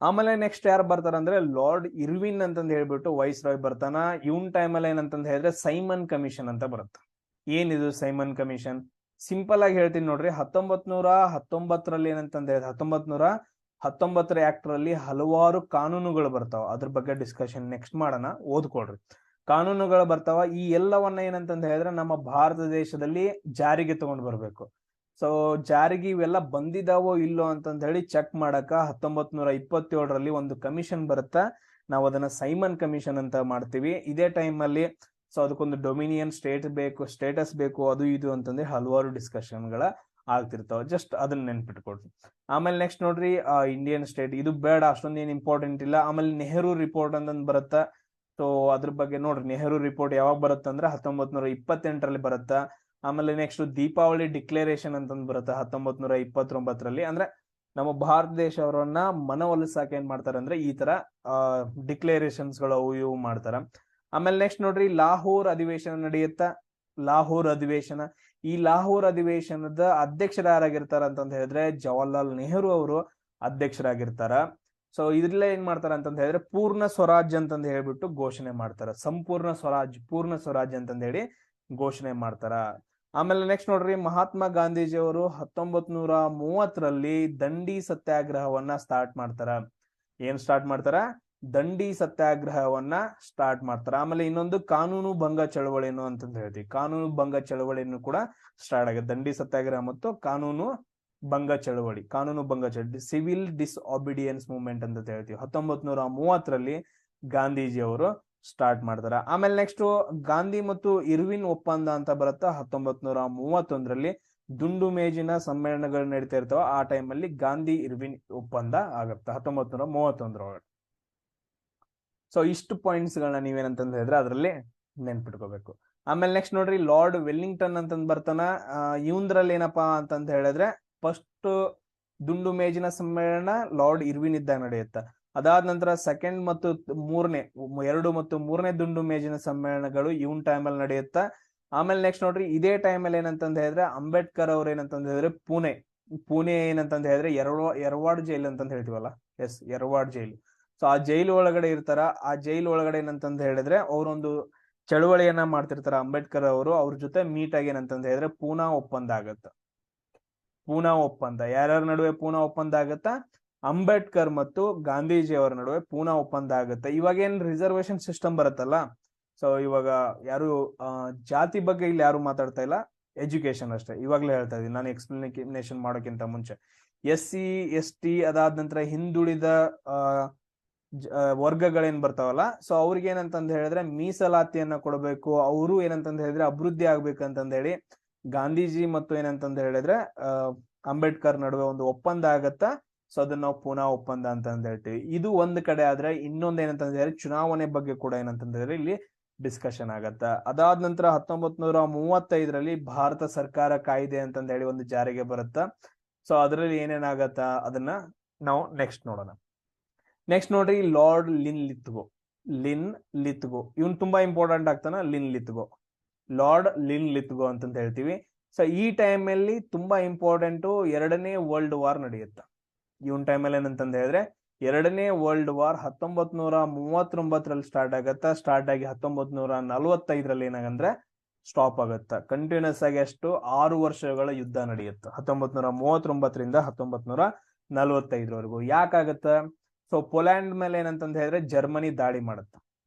ಆಮೇಲೆ ನೆಕ್ಸ್ಟ್ ಯಾರು ಬರ್ತಾರ ಅಂದ್ರೆ ಲಾರ್ಡ್ ಇರ್ವಿನ್ ಅಂತಂದ್ ಹೇಳ್ಬಿಟ್ಟು ವೈಸ್ ರಾಯ್ ಬರ್ತಾನ. ಇವನ್ ಟೈಮಲ್ಲಿ ಏನಂತಂದ ಹೇಳಿದ್ರೆ ಸೈಮನ್ ಕಮಿಷನ್ ಅಂತ ಬರುತ್ತೆ. ಏನಿದು ಸೈಮನ್ ಕಮಿಷನ್? ಸಿಂಪಲ್ ಆಗಿ ಹೇಳ್ತೀನಿ ನೋಡ್ರಿ. 1919ರಲ್ಲಿ ಏನಂತಂದ ಹೇಳಿದ್ರೆ 1919 ಆಕ್ಟ್ ರಲ್ಲಿ ಹಲವಾರು ಕಾನೂನುಗಳು ಬರ್ತಾವ. ಅದ್ರ ಬಗ್ಗೆ ಡಿಸ್ಕಷನ್ ನೆಕ್ಸ್ಟ್ ಮಾಡೋಣ, ಓದ್ಕೊಳ್ರಿ. ಕಾನೂನುಗಳು ಬರ್ತಾವ. ಈ ಎಲ್ಲವನ್ನ ಏನಂತಂದ ಹೇಳಿದ್ರೆ ನಮ್ಮ ಭಾರತ ದೇಶದಲ್ಲಿ ಜಾರಿಗೆ ತಗೊಂಡ್ ಬರ್ಬೇಕು. ಸೊ ಜಾರಿಗೆ ಇವೆಲ್ಲ ಬಂದಿದಾವೋ ಇಲ್ಲೋ ಅಂತಂದ ಹೇಳಿ ಚೆಕ್ ಮಾಡಕ 1927ರಲ್ಲಿ ಒಂದು ಕಮಿಷನ್ ಬರುತ್ತಾ. ನಾವು ಅದನ್ನ ಸೈಮನ್ ಕಮಿಷನ್ ಅಂತ ಮಾಡ್ತೀವಿ. ಇದೇ ಟೈಮ್ ಅಲ್ಲಿ ಸೊ ಅದಕ್ಕೊಂದು ಡೊಮಿನಿಯನ್ ಸ್ಟೇಟಸ್ ಬೇಕು, ಅದು ಇದು ಅಂತಂದ್ರೆ ಹಲವಾರು ಡಿಸ್ಕಷನ್ಗಳ ಆಗ್ತಿರ್ತಾವ. ಜಸ್ಟ್ ಅದನ್ನ ನೆನ್ಪಿಟ್ಕೊಡ್ರಿ. ಆಮೇಲೆ ನೆಕ್ಸ್ಟ್ ನೋಡ್ರಿ ಇಂಡಿಯನ್ ಸ್ಟೇಟ್, ಇದು ಬೇಡ, ಅಷ್ಟೊಂದು ಏನ್ ಇಂಪಾರ್ಟೆಂಟ್ ಇಲ್ಲ. ಆಮೇಲೆ ನೆಹರು ರಿಪೋರ್ಟ್ ಅಂತಂದ್ ಬರುತ್ತಾ. ಸೊ ಅದ್ರ ಬಗ್ಗೆ ನೋಡ್ರಿ, ನೆಹರು ರಿಪೋರ್ಟ್ ಯಾವಾಗ ಬರುತ್ತಂದ್ರೆ 1928ರಲ್ಲಿ ಬರುತ್ತಾ. ಆಮೇಲೆ ನೆಕ್ಸ್ಟ್ ದೀಪಾವಳಿ ಡಿಕ್ಲರೇಷನ್ ಅಂತಂದ್ ಬರುತ್ತೆ 1929ರಲ್ಲಿ. ಅಂದ್ರೆ ನಮ್ಮ ಭಾರತ ದೇಶವರನ್ನ ಮನವೊಲಿಸಾಕ ಏನ್ ಮಾಡ್ತಾರೆ ಅಂದ್ರೆ ಈ ತರ ಡಿಕ್ಲರೇಷನ್ಸ್ ಗಳು ಅವು ಇವು ಮಾಡ್ತಾರ. ಆಮೇಲೆ ನೆಕ್ಸ್ಟ್ ನೋಡ್ರಿ ಲಾಹೋರ್ ಅಧಿವೇಶನ ನಡೆಯುತ್ತ. ಲಾಹೋರ್ ಅಧಿವೇಶನ, ಈ ಲಾಹೋರ್ ಅಧಿವೇಶನದ ಅಧ್ಯಕ್ಷರು ಯಾರಾಗಿರ್ತಾರ ಅಂತಂದ ಹೇಳಿದ್ರೆ ಜವಾಹರ್ಲಾಲ್ ನೆಹರು ಅವರು ಅಧ್ಯಕ್ಷರಾಗಿರ್ತಾರ. ಸೊ ಇದ್ರಲ್ಲೇ ಏನ್ ಮಾಡ್ತಾರ ಅಂತಂದ ಹೇಳಿದ್ರೆ ಪೂರ್ಣ ಸ್ವರಾಜ್ ಅಂತಂದ ಹೇಳ್ಬಿಟ್ಟು ಘೋಷಣೆ ಮಾಡ್ತಾರ. ಸಂಪೂರ್ಣ ಸ್ವರಾಜ್, ಪೂರ್ಣ ಸ್ವರಾಜ್ ಅಂತಂದ ಹೇಳಿ ಘೋಷಣೆ ಮಾಡ್ತಾರ. ಆಮೇಲೆ ನೆಕ್ಸ್ಟ್ ನೋಡ್ರಿ ಮಹಾತ್ಮ ಗಾಂಧೀಜಿ ಅವರು 1930ರಲ್ಲಿ ದಂಡಿ ಸತ್ಯಾಗ್ರಹವನ್ನ ಸ್ಟಾರ್ಟ್ ಮಾಡ್ತಾರ. ಏನ್ ಸ್ಟಾರ್ಟ್ ಮಾಡ್ತಾರ? ದಂಡಿ ಸತ್ಯಾಗ್ರಹವನ್ನ ಸ್ಟಾರ್ಟ್ ಮಾಡ್ತಾರ. ಆಮೇಲೆ ಇನ್ನೊಂದು ಕಾನೂನು ಭಂಗ ಚಳವಳಿನು ಅಂತಂದ ಹೇಳ್ತೀವಿ. ಕಾನೂನು ಭಂಗ ಚಳವಳಿಯನ್ನು ಕೂಡ ಸ್ಟಾರ್ಟ್ ಆಗುತ್ತೆ. ದಂಡಿ ಸತ್ಯಾಗ್ರಹ ಮತ್ತು ಕಾನೂನು ಭಂಗ ಚಳವಳಿ, ಸಿವಿಲ್ ಡಿಸ್ಒಬಿಡಿಯನ್ಸ್ ಮೂವ್ಮೆಂಟ್ ಅಂತ ಹೇಳ್ತೀವಿ. 1930ರಲ್ಲಿ ಗಾಂಧೀಜಿ ಅವರು ಸ್ಟಾರ್ಟ್ ಮಾಡ್ತಾರ. ಆಮೇಲೆ ನೆಕ್ಸ್ಟ್ ಗಾಂಧಿ ಮತ್ತು ಇರ್ವಿನ್ ಒಪ್ಪಂದ ಅಂತ ಬರುತ್ತಾ 1931ರಲ್ಲಿ. ದುಂಡು ಮೇಜಿನ ಸಮ್ಮೇಳನಗಳು ನಡೀತಾ ಇರ್ತಾವ. ಆ ಟೈಮಲ್ಲಿ ಗಾಂಧಿ ಇರ್ವಿನ್ ಒಪ್ಪಂದ ಆಗತ್ತ 1931ರೊಳಗೆ. ಸೊ ಇಷ್ಟು ಪಾಯಿಂಟ್ಸ್ ಗಳನ್ನ ನೀವೇನಂತಂದ ಹೇಳಿದ್ರೆ ಅದರಲ್ಲಿ ನೆನ್ಪಿಟ್ಕೋಬೇಕು. ಆಮೇಲೆ ನೆಕ್ಸ್ಟ್ ನೋಡ್ರಿ ಲಾರ್ಡ್ ವೆಲ್ಲಿಂಗ್ಟನ್ ಅಂತಂದ್ ಬರ್ತಾನ. ಇವಂದ್ರಲ್ಲಿ ಏನಪ್ಪಾ ಅಂತಂದ ಹೇಳಿದ್ರೆ ಫಸ್ಟ್ ದುಂಡು ಮೇಜಿನ ಸಮ್ಮೇಳನ ಲಾರ್ಡ್ ಇರ್ವಿನ್ ಇದ್ದಾಗ ನಡೆಯುತ್ತ. ಅದಾದ ನಂತರ ಸೆಕೆಂಡ್ ಮತ್ತು ಮೂರನೇ ದುಂಡು ಮೇಜಿನ ಸಮ್ಮೇಳನಗಳು ಇವನ್ ಟೈಮಲ್ಲಿ ನಡೆಯುತ್ತ. ಆಮೇಲೆ ನೆಕ್ಸ್ಟ್ ನೋಡ್ರಿ ಇದೇ ಟೈಮಲ್ಲಿ ಏನಂತಂದ್ ಹೇಳಿದ್ರೆ ಅಂಬೇಡ್ಕರ್ ಅವ್ರ ಏನಂತಂದ್ ಹೇಳಿದ್ರೆ ಪುಣೆ ಏನಂತಂದ್ ಹೇಳಿದ್ರೆ ಯರವಾಡ್ ಜೈಲ್ ಅಂತಂದ್ ಹೇಳ್ತೀವಲ್ಲ, ಎಸ್ ಯರವಾಡ್ ಜೈಲು. ಸೊ ಆ ಜೈಲು ಒಳಗಡೆ ಇರ್ತಾರ. ಆ ಜೈಲು ಒಳಗಡೆ ಏನಂತಂದ್ ಹೇಳಿದ್ರೆ ಅವರೊಂದು ಚಳವಳಿಯನ್ನ ಮಾಡ್ತಿರ್ತಾರ ಅಂಬೇಡ್ಕರ್ ಅವರು. ಅವ್ರ ಜೊತೆ ಮೀಟ್ ಆಗಿ ಏನಂತಂದ್ ಹೇಳಿದ್ರೆ ಪೂನಾ ಒಪ್ಪಂದ ಆಗತ್ತ. ಪೂನಾ ಒಪ್ಪಂದ ಯಾರ್ಯಾರ ನಡುವೆ ಪೂನಾ ಒಪ್ಪಂದ ಆಗತ್ತ? ಅಂಬೇಡ್ಕರ್ ಮತ್ತು ಗಾಂಧೀಜಿ ಅವರ ನಡುವೆ ಪೂನಾ ಒಪ್ಪಂದ ಆಗುತ್ತೆ. ಇವಾಗ ಏನ್ ರಿಸರ್ವೇಶನ್ ಸಿಸ್ಟಮ್ ಬರುತ್ತಲ್ಲ, ಸೊ ಇವಾಗ ಯಾರು ಜಾತಿ ಬಗ್ಗೆ ಇಲ್ಲಿ ಯಾರು ಮಾತಾಡ್ತಾ ಇಲ್ಲ, ಎಜುಕೇಶನ್ ಅಷ್ಟೇ. ಇವಾಗ್ಲೇ ಹೇಳ್ತಾ ಇದೀನಿ ನಾನು ಎಕ್ಸ್ಪ್ಲನೇಷನ್ ಮಾಡೋಕ್ಕಿಂತ ಮುಂಚೆ. SC ST ಅದಾದ ನಂತರ ಹಿಂದುಳಿದ ವರ್ಗಗಳೇನ್ ಬರ್ತಾವಲ್ಲ, ಸೊ ಅವ್ರಿಗೆ ಏನಂತಂದ್ ಹೇಳಿದ್ರೆ ಮೀಸಲಾತಿಯನ್ನ ಕೊಡಬೇಕು, ಅವರು ಏನಂತಂದ್ ಹೇಳಿದ್ರೆ ಅಭಿವೃದ್ಧಿ ಆಗ್ಬೇಕಂತಂದ್ ಹೇಳಿ ಗಾಂಧೀಜಿ ಮತ್ತು ಏನಂತಂದ್ ಹೇಳಿದ್ರೆ ಅಂಬೇಡ್ಕರ್ ನಡುವೆ ಒಂದು ಒಪ್ಪಂದ ಆಗತ್ತ. ಸೊ ಅದನ್ನ ನಾವು ಪೂನಾ ಒಪ್ಪಂದ ಅಂತಂದ್ ಹೇಳ್ತೀವಿ. ಇದು ಒಂದ್ ಕಡೆ ಆದ್ರೆ, ಇನ್ನೊಂದ್ ಏನಂತಂದ್ ಹೇಳಿದ್ರೆ ಚುನಾವಣೆ ಬಗ್ಗೆ ಕೂಡ ಏನಂತಂದ್ ಹೇಳಿದ್ರೆ ಇಲ್ಲಿ ಡಿಸ್ಕಷನ್ ಆಗತ್ತ. ಅದಾದ ನಂತರ 1935ರಲ್ಲಿ ಭಾರತ ಸರ್ಕಾರ ಕಾಯ್ದೆ ಅಂತಂದ್ ಹೇಳಿ ಒಂದು ಜಾರಿಗೆ ಬರುತ್ತ. ಸೊ ಅದರಲ್ಲಿ ಏನೇನಾಗತ್ತ ಅದನ್ನ ನಾವು ನೆಕ್ಸ್ಟ್ ನೋಡೋಣ. ನೆಕ್ಸ್ಟ್ ನೋಡ್ರಿ ಲಾರ್ಡ್ ಲಿನ್ ಲಿತ್ಗೋ ಇವನ್ ತುಂಬಾ ಇಂಪಾರ್ಟೆಂಟ್ ಆಗ್ತಾನ. ಲಾರ್ಡ್ ಲಿನ್ ಲಿತ್ಗೋ ಅಂತಂತ ಹೇಳ್ತೀವಿ. ಸೊ ಈ ಟೈಮ್ ಅಲ್ಲಿ ತುಂಬಾ ಇಂಪಾರ್ಟೆಂಟ್, ಎರಡನೇ ವರ್ಲ್ಡ್ ವಾರ್ ನಡೆಯುತ್ತ. ಇವನ್ ಟೈಮಲ್ಲಿ ಏನಂತಂದ ಹೇಳಿದ್ರೆ ಎರಡನೇ ವರ್ಲ್ಡ್ ವಾರ್ 1939ರಲ್ಲಿ ಸ್ಟಾರ್ಟ್ ಆಗತ್ತ. ಸ್ಟಾರ್ಟ್ ಆಗಿ 1945ರಲ್ಲಿ ಏನಾಗಂದ್ರೆ ಸ್ಟಾಪ್ ಆಗತ್ತ. ಕಂಟಿನ್ಯೂಸ್ ಆಗಿ ಅಷ್ಟು 6 ವರ್ಷಗಳ ಯುದ್ಧ ನಡೆಯುತ್ತ 1939ರಿಂದ 1945ರವರೆಗೂ. ಯಾಕಾಗತ್ತ? ಸೊ ಪೋಲ್ಯಾಂಡ್ ಮೇಲೆ ಏನಂತಂದ ಹೇಳಿದ್ರೆ ಜರ್ಮನಿ ದಾಳಿ ಮಾಡುತ್ತ.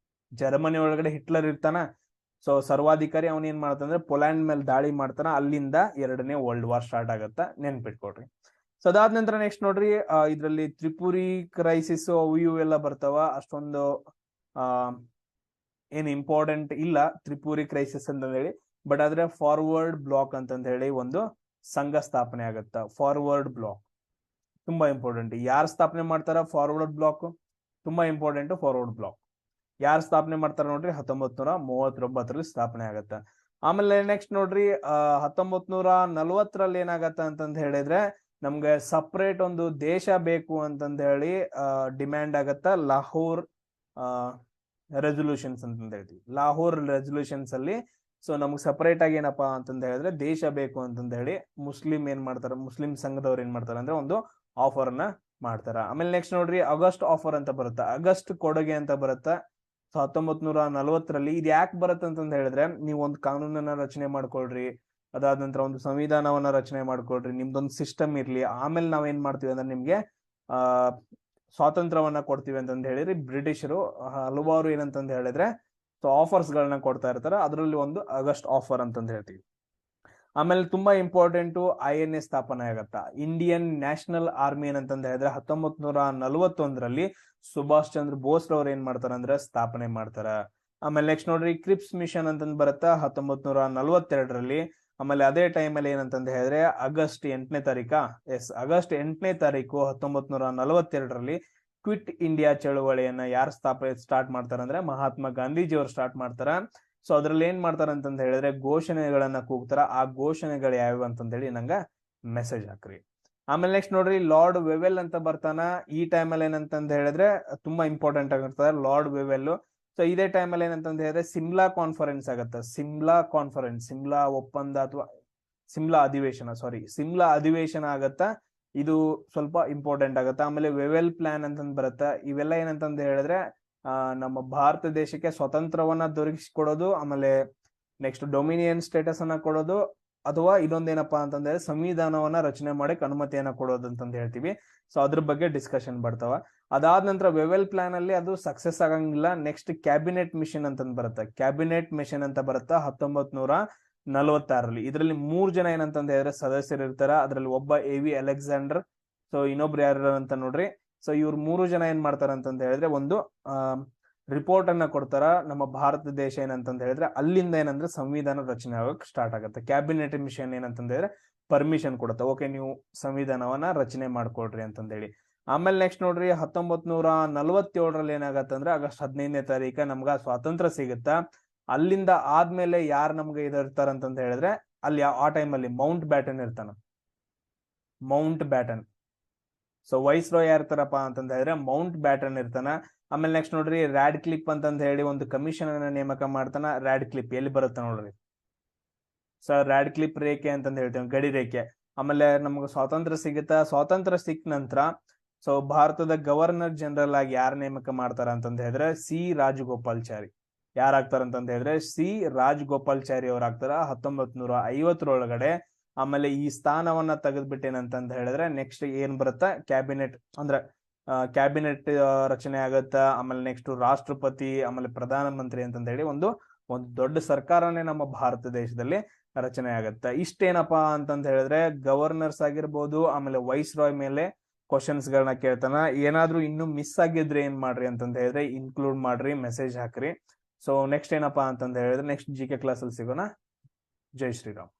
ಜರ್ಮನಿ ಒಳಗಡೆ ಹಿಟ್ಲರ್ ಇರ್ತಾನ. ಸೊ ಸರ್ವಾಧಿಕಾರಿ ಅವನ್ ಏನ್ ಮಾಡ್ತಾನಂದ್ರೆ ಪೋಲ್ಯಾಂಡ್ ಮೇಲೆ ದಾಳಿ ಮಾಡ್ತಾನ. ಅಲ್ಲಿಂದ ಎರಡನೇ ವರ್ಲ್ಡ್ ವಾರ್ ಸ್ಟಾರ್ಟ್ ಆಗತ್ತ, ನೆನ್ಪಿಟ್ಕೊಡ್ರಿ. ಸೊ ಅದಾದ ನಂತರ ನೆಕ್ಸ್ಟ್ ನೋಡ್ರಿ, ಇದ್ರಲ್ಲಿ ತ್ರಿಪುರಿ ಕ್ರೈಸಿಸ್ ಅವು ಇವು ಎಲ್ಲ ಬರ್ತಾವ. ಅಷ್ಟೊಂದು ಏನ್ ಇಂಪಾರ್ಟೆಂಟ್ ಇಲ್ಲ ತ್ರಿಪುರಿ ಕ್ರೈಸಿಸ್ ಅಂತ ಹೇಳಿ. ಬಟ್ ಆದ್ರೆ ಫಾರ್ವರ್ಡ್ ಬ್ಲಾಕ್ ಅಂತಂದ ಹೇಳಿ ಒಂದು ಸಂಘ ಸ್ಥಾಪನೆ ಆಗತ್ತ. ಫಾರ್ವರ್ಡ್ ಬ್ಲಾಕ್ ತುಂಬಾ ಇಂಪಾರ್ಟೆಂಟ್. ಯಾರು ಸ್ಥಾಪನೆ ಮಾಡ್ತಾರ ಫಾರ್ವರ್ಡ್ ಬ್ಲಾಕ್? ತುಂಬಾ ಇಂಪಾರ್ಟೆಂಟ್. ಫಾರ್ವರ್ಡ್ ಬ್ಲಾಕ್ ಯಾರು ಸ್ಥಾಪನೆ ಮಾಡ್ತಾರ ನೋಡ್ರಿ 1939ರಲ್ಲಿ ಸ್ಥಾಪನೆ ಆಗತ್ತ. ಆಮೇಲೆ ನೆಕ್ಸ್ಟ್ ನೋಡ್ರಿ 1940ರಲ್ಲಿ ಏನಾಗತ್ತ ಅಂತಂದ ಹೇಳಿದ್ರೆ ನಮ್ಗೆ ಸಪ್ರೇಟ್ ಒಂದು ದೇಶ ಬೇಕು ಅಂತಂದ ಹೇಳಿ ಡಿಮ್ಯಾಂಡ್ ಆಗತ್ತ. ಲಾಹೋರ್ ರೆಸೊಲ್ಯೂಷನ್ಸ್ ಅಂತಂದ ಹೇಳ್ತೀವಿ. ಲಾಹೋರ್ ರೆಸೊಲ್ಯೂಷನ್ಸ್ ಅಲ್ಲಿ ಸೊ ನಮ್ಗೆ ಸಪರೇಟ್ ಆಗಿ ಏನಪ್ಪಾ ಅಂತಂದ ಹೇಳಿದ್ರೆ ದೇಶ ಬೇಕು ಅಂತಂದ ಹೇಳಿ ಮುಸ್ಲಿಂ ಸಂಘದವ್ರು ಏನ್ ಮಾಡ್ತಾರ ಅಂದ್ರೆ ಒಂದು ಆಫರ್ ನ ಮಾಡ್ತಾರ. ಆಮೇಲೆ ನೆಕ್ಸ್ಟ್ ನೋಡ್ರಿ ಆಗಸ್ಟ್ ಆಫರ್ ಅಂತ ಬರುತ್ತಾ, ಆಗಸ್ಟ್ ಕೊಡುಗೆ ಅಂತ ಬರುತ್ತಾ. ಸೊ 1940ರಲ್ಲಿ ಇದು ಯಾಕೆ ಬರುತ್ತೆ ಅಂತಂದ ಹೇಳಿದ್ರೆ, ನೀವು ಒಂದು ಕಾನೂನನ್ನ ರಚನೆ ಮಾಡ್ಕೊಳ್ರಿ, ಅದಾದ ನಂತರ ಒಂದು ಸಂವಿಧಾನವನ್ನ ರಚನೆ ಮಾಡ್ಕೊಳ್ರಿ, ನಿಮ್ದೊಂದು ಸಿಸ್ಟಮ್ ಇರ್ಲಿ, ಆಮೇಲೆ ನಾವೇನ್ ಮಾಡ್ತೀವಿ ಅಂದ್ರೆ ನಿಮ್ಗೆ ಸ್ವಾತಂತ್ರ್ಯವನ್ನ ಕೊಡ್ತೀವಿ ಅಂತಂದ ಹೇಳಿರಿ ಬ್ರಿಟಿಷರು ಹಲವಾರು ಏನಂತಂದ ಹೇಳಿದ್ರೆ ಸೊ ಆಫರ್ಸ್ ಗಳನ್ನ ಕೊಡ್ತಾ ಇರ್ತಾರ. ಅದರಲ್ಲಿ ಒಂದು ಆಗಸ್ಟ್ ಆಫರ್ ಅಂತಂದ ಹೇಳ್ತೀವಿ. ಆಮೇಲೆ ತುಂಬಾ ಇಂಪಾರ್ಟೆಂಟ್ INA ಸ್ಥಾಪನೆ ಆಗತ್ತ. ಇಂಡಿಯನ್ ನ್ಯಾಷನಲ್ ಆರ್ಮಿ ಏನಂತಂದ ಹೇಳಿದ್ರೆ 1941ರಲ್ಲಿ ಸುಭಾಷ್ ಚಂದ್ರ ಬೋಸ್ ರವ್ರು ಏನ್ ಮಾಡ್ತಾರ ಅಂದ್ರೆ ಸ್ಥಾಪನೆ ಮಾಡ್ತಾರ. ಆಮೇಲೆ ನೆಕ್ಸ್ಟ್ ನೋಡ್ರಿ ಕ್ರಿಪ್ಸ್ ಮಿಷನ್ ಅಂತಂದ್ ಬರುತ್ತಾ 1942ರಲ್ಲಿ. ಆಮೇಲೆ ಅದೇ ಟೈಮ್ ಅಲ್ಲಿ ಏನಂತಂದ ಹೇಳಿದ್ರೆ ಆಗಸ್ಟ್ 8ನೇ ತಾರೀಕು 1942ರಲ್ಲಿ ಕ್ವಿಟ್ ಇಂಡಿಯಾ ಚಳವಳಿಯನ್ನ ಯಾರು ಸ್ಟಾರ್ಟ್ ಮಾಡ್ತಾರ ಅಂದ್ರೆ ಮಹಾತ್ಮ ಗಾಂಧೀಜಿ ಅವರು ಸ್ಟಾರ್ಟ್ ಮಾಡ್ತಾರ. ಸೊ ಅದ್ರಲ್ಲಿ ಏನ್ ಮಾಡ್ತಾರ ಅಂತಂದ ಹೇಳಿದ್ರೆ ಘೋಷಣೆಗಳನ್ನ ಕೂಗ್ತಾರ. ಆ ಘೋಷಣೆಗಳು ಯಾವ್ಯಾವ ಅಂತಂದ ಹೇಳಿ ನಂಗ ಮೆಸೇಜ್ ಹಾಕ್ರಿ. ಆಮೇಲೆ ನೆಕ್ಸ್ಟ್ ನೋಡ್ರಿ ಲಾರ್ಡ್ ವೆವೆಲ್ ಅಂತ ಬರ್ತಾನ. ಈ ಟೈಮಲ್ಲಿ ಏನಂತಂದ ಹೇಳಿದ್ರೆ ತುಂಬಾ ಇಂಪಾರ್ಟೆಂಟ್ ಆಗಿರ್ತದೆ ಲಾರ್ಡ್ ವೆವೆಲ್. ಸೊ ಇದೇ ಟೈಮಲ್ಲಿ ಏನಂತಂದ ಹೇಳಿದ್ರೆ ಸಿಮ್ಲಾ ಕಾನ್ಫರೆನ್ಸ್ ಆಗತ್ತ. ಸಿಮ್ಲಾ ಒಪ್ಪಂದ ಅಥವಾ ಸಿಮ್ಲಾ ಅಧಿವೇಶನ ಆಗತ್ತ. ಇದು ಸ್ವಲ್ಪ ಇಂಪಾರ್ಟೆಂಟ್ ಆಗತ್ತ. ಆಮೇಲೆ ವೆವೆಲ್ ಪ್ಲಾನ್ ಅಂತಂದ್ ಬರುತ್ತ. ಇವೆಲ್ಲ ಏನಂತಂದ ಹೇಳಿದ್ರೆ ನಮ್ಮ ಭಾರತ ದೇಶಕ್ಕೆ ಸ್ವತಂತ್ರವನ್ನ ದೊರಕಿಸಿಕೊಡೋದು, ಆಮೇಲೆ ನೆಕ್ಸ್ಟ್ ಡೊಮಿನಿಯನ್ ಸ್ಟೇಟಸ್ ಅನ್ನ ಕೊಡೋದು, ಅಥವಾ ಇನ್ನೊಂದೇನಪ್ಪಾ ಅಂತಂದ್ರೆ ಸಂವಿಧಾನವನ್ನ ರಚನೆ ಮಾಡಕ್ ಅನುಮತಿಯನ್ನ ಕೊಡೋದು ಅಂತಂದ ಹೇಳ್ತೀವಿ. ಸೊ ಅದ್ರ ಬಗ್ಗೆ ಡಿಸ್ಕಷನ್ ಬರ್ತಾವ. ಅದಾದ ನಂತರ ವೆವೆಲ್ ಪ್ಲಾನ್ ಅಲ್ಲಿ ಅದು ಸಕ್ಸಸ್ ಆಗಂಗಿಲ್ಲ. ನೆಕ್ಸ್ಟ್ ಕ್ಯಾಬಿನೆಟ್ ಮಿಷನ್ ಅಂತ ಬರುತ್ತೆ. 1946ರಲ್ಲಿ ಇದರಲ್ಲಿ 3 ಜನ ಏನಂತಂದ ಹೇಳಿದ್ರೆ ಸದಸ್ಯರು ಇರ್ತಾರ. ಅದ್ರಲ್ಲಿ ಒಬ್ಬ AV ಅಲೆಕ್ಸಾಂಡರ್, ಸೊ ಇನ್ನೊಬ್ರು ಯಾರು ಅಂತ ನೋಡ್ರಿ. ಸೊ ಇವ್ರು 3 ಜನ ಏನ್ ಮಾಡ್ತಾರ ಅಂತಂದ ಹೇಳಿದ್ರೆ ಒಂದು ರಿಪೋರ್ಟ್ ಅನ್ನ ಕೊಡ್ತಾರ. ನಮ್ಮ ಭಾರತ ದೇಶ ಏನಂತಂದ ಹೇಳಿದ್ರೆ ಅಲ್ಲಿಂದ ಏನಂದ್ರೆ ಸಂವಿಧಾನ ರಚನೆ ಆಗಕ್ ಸ್ಟಾರ್ಟ್ ಆಗುತ್ತೆ. ಕ್ಯಾಬಿನೆಟ್ ಮಿಷನ್ ಏನಂತಂದ ಹೇಳಿದ್ರೆ ಪರ್ಮಿಷನ್ ಕೊಡುತ್ತೆ, ಓಕೆ ನೀವು ಸಂವಿಧಾನವನ್ನ ರಚನೆ ಮಾಡ್ಕೊಳ್ರಿ ಅಂತಂದ ಹೇಳಿ. ಆಮೇಲೆ ನೆಕ್ಸ್ಟ್ ನೋಡ್ರಿ 1947ರಲ್ಲಿ ಏನಾಗತ್ತಂದ್ರೆ ಆಗಸ್ಟ್ 15ನೇ ತಾರೀಕ ನಮ್ಗ ಸ್ವಾತಂತ್ರ್ಯ ಸಿಗುತ್ತ. ಅಲ್ಲಿಂದ ಆದ್ಮೇಲೆ ಯಾರು ನಮ್ಗೆ ಇರ್ತಾರ ಅಂತಂದ ಹೇಳಿದ್ರೆ ಅಲ್ಲಿ ಆ ಟೈಮಲ್ಲಿ ಮೌಂಟ್ ಬ್ಯಾಟನ್ ಇರ್ತಾನ. ಸೊ ವೈಸ್ ರಾಯ್ ಯಾರ್ತಾರಪ್ಪ ಅಂತಂದ ಹೇಳಿದ್ರೆ ಮೌಂಟ್ ಬ್ಯಾಟನ್ ಇರ್ತಾನ. ಆಮೇಲೆ ನೆಕ್ಸ್ಟ್ ನೋಡ್ರಿ ರ್ಯಾಡ್ ಕ್ಲಿಪ್ ಅಂತಂದ ಹೇಳಿ ಒಂದು ಕಮಿಷನ್ ಅನ್ನ ನೇಮಕ ಮಾಡ್ತಾನ. ರ್ಯಾಡ್ ಕ್ಲಿಪ್ ಎಲ್ಲಿ ಬರುತ್ತೆ ನೋಡ್ರಿ, ರಾಡ್ಕ್ಲಿಪ್ ರೇಖೆ ಅಂತಂದ್ ಹೇಳ್ತೇವೆ, ಗಡಿ ರೇಖೆ. ಆಮೇಲೆ ನಮ್ಗೆ ಸ್ವಾತಂತ್ರ್ಯ ಸಿಕ್ಕ ನಂತರ ಸೊ ಭಾರತದ ಗವರ್ನರ್ ಜನರಲ್ ಆಗಿ ಯಾರು ನೇಮಕ ಮಾಡ್ತಾರ ಅಂತಂದ ಹೇಳಿದ್ರೆ ಸಿ ರಾಜಗೋಪಾಲ್ಚಾರಿ. ಯಾರಾಗ್ತಾರಂತಂದ ಹೇಳಿದ್ರೆ ಸಿ ರಾಜಗೋಪಾಲ್ಚಾರಿ ಅವ್ರು ಆಗ್ತಾರ 1950 ಆಮೇಲೆ ಈ ಸ್ಥಾನವನ್ನ ತೆಗೆದ್ಬಿಟ್ಟೇನಂತಂದ ಹೇಳಿದ್ರೆ ನೆಕ್ಸ್ಟ್ ಏನ್ ಬರುತ್ತಾ, ಕ್ಯಾಬಿನೆಟ್ ಅಂದ್ರೆ ಕ್ಯಾಬಿನೆಟ್ ರಚನೆ ಆಗತ್ತ. ಆಮೇಲೆ ನೆಕ್ಸ್ಟ್ ರಾಷ್ಟ್ರಪತಿ, ಆಮೇಲೆ ಪ್ರಧಾನ ಮಂತ್ರಿ ಅಂತಂದ ಹೇಳಿ ಒಂದು ದೊಡ್ಡ ಸರ್ಕಾರನೇ ನಮ್ಮ ಭಾರತ ದೇಶದಲ್ಲಿ ರಚನೆ ಆಗತ್ತ. ಇಷ್ಟೇನಪ್ಪಾ ಅಂತಂದ ಹೇಳಿದ್ರೆ ಗವರ್ನರ್ಸ್ ಆಗಿರ್ಬೋದು, ಆಮೇಲೆ ವೈಸ್ ರಾಯ್ ಮೇಲೆ ಕ್ವಶನ್ಸ್ ಗಳನ್ನ ಕೇಳ್ತಾನ. ಏನಾದ್ರೂ ಇನ್ನು ಮಿಸ್ ಆಗಿದ್ರೆ ಏನ್ ಮಾಡ್ರಿ ಅಂತಂದ ಹೇಳಿದ್ರೆ ಇನ್ಕ್ಲೂಡ್ ಮಾಡ್ರಿ, ಮೆಸೇಜ್ ಹಾಕ್ರಿ. ಸೊ ನೆಕ್ಸ್ಟ್ ಏನಪ್ಪಾ ಅಂತಂದ ಹೇಳಿದ್ರೆ ನೆಕ್ಸ್ಟ್ GK ಕ್ಲಾಸ್ ಅಲ್ಲಿ ಸಿಗೋಣ. ಜೈ ಶ್ರೀರಾಮ್.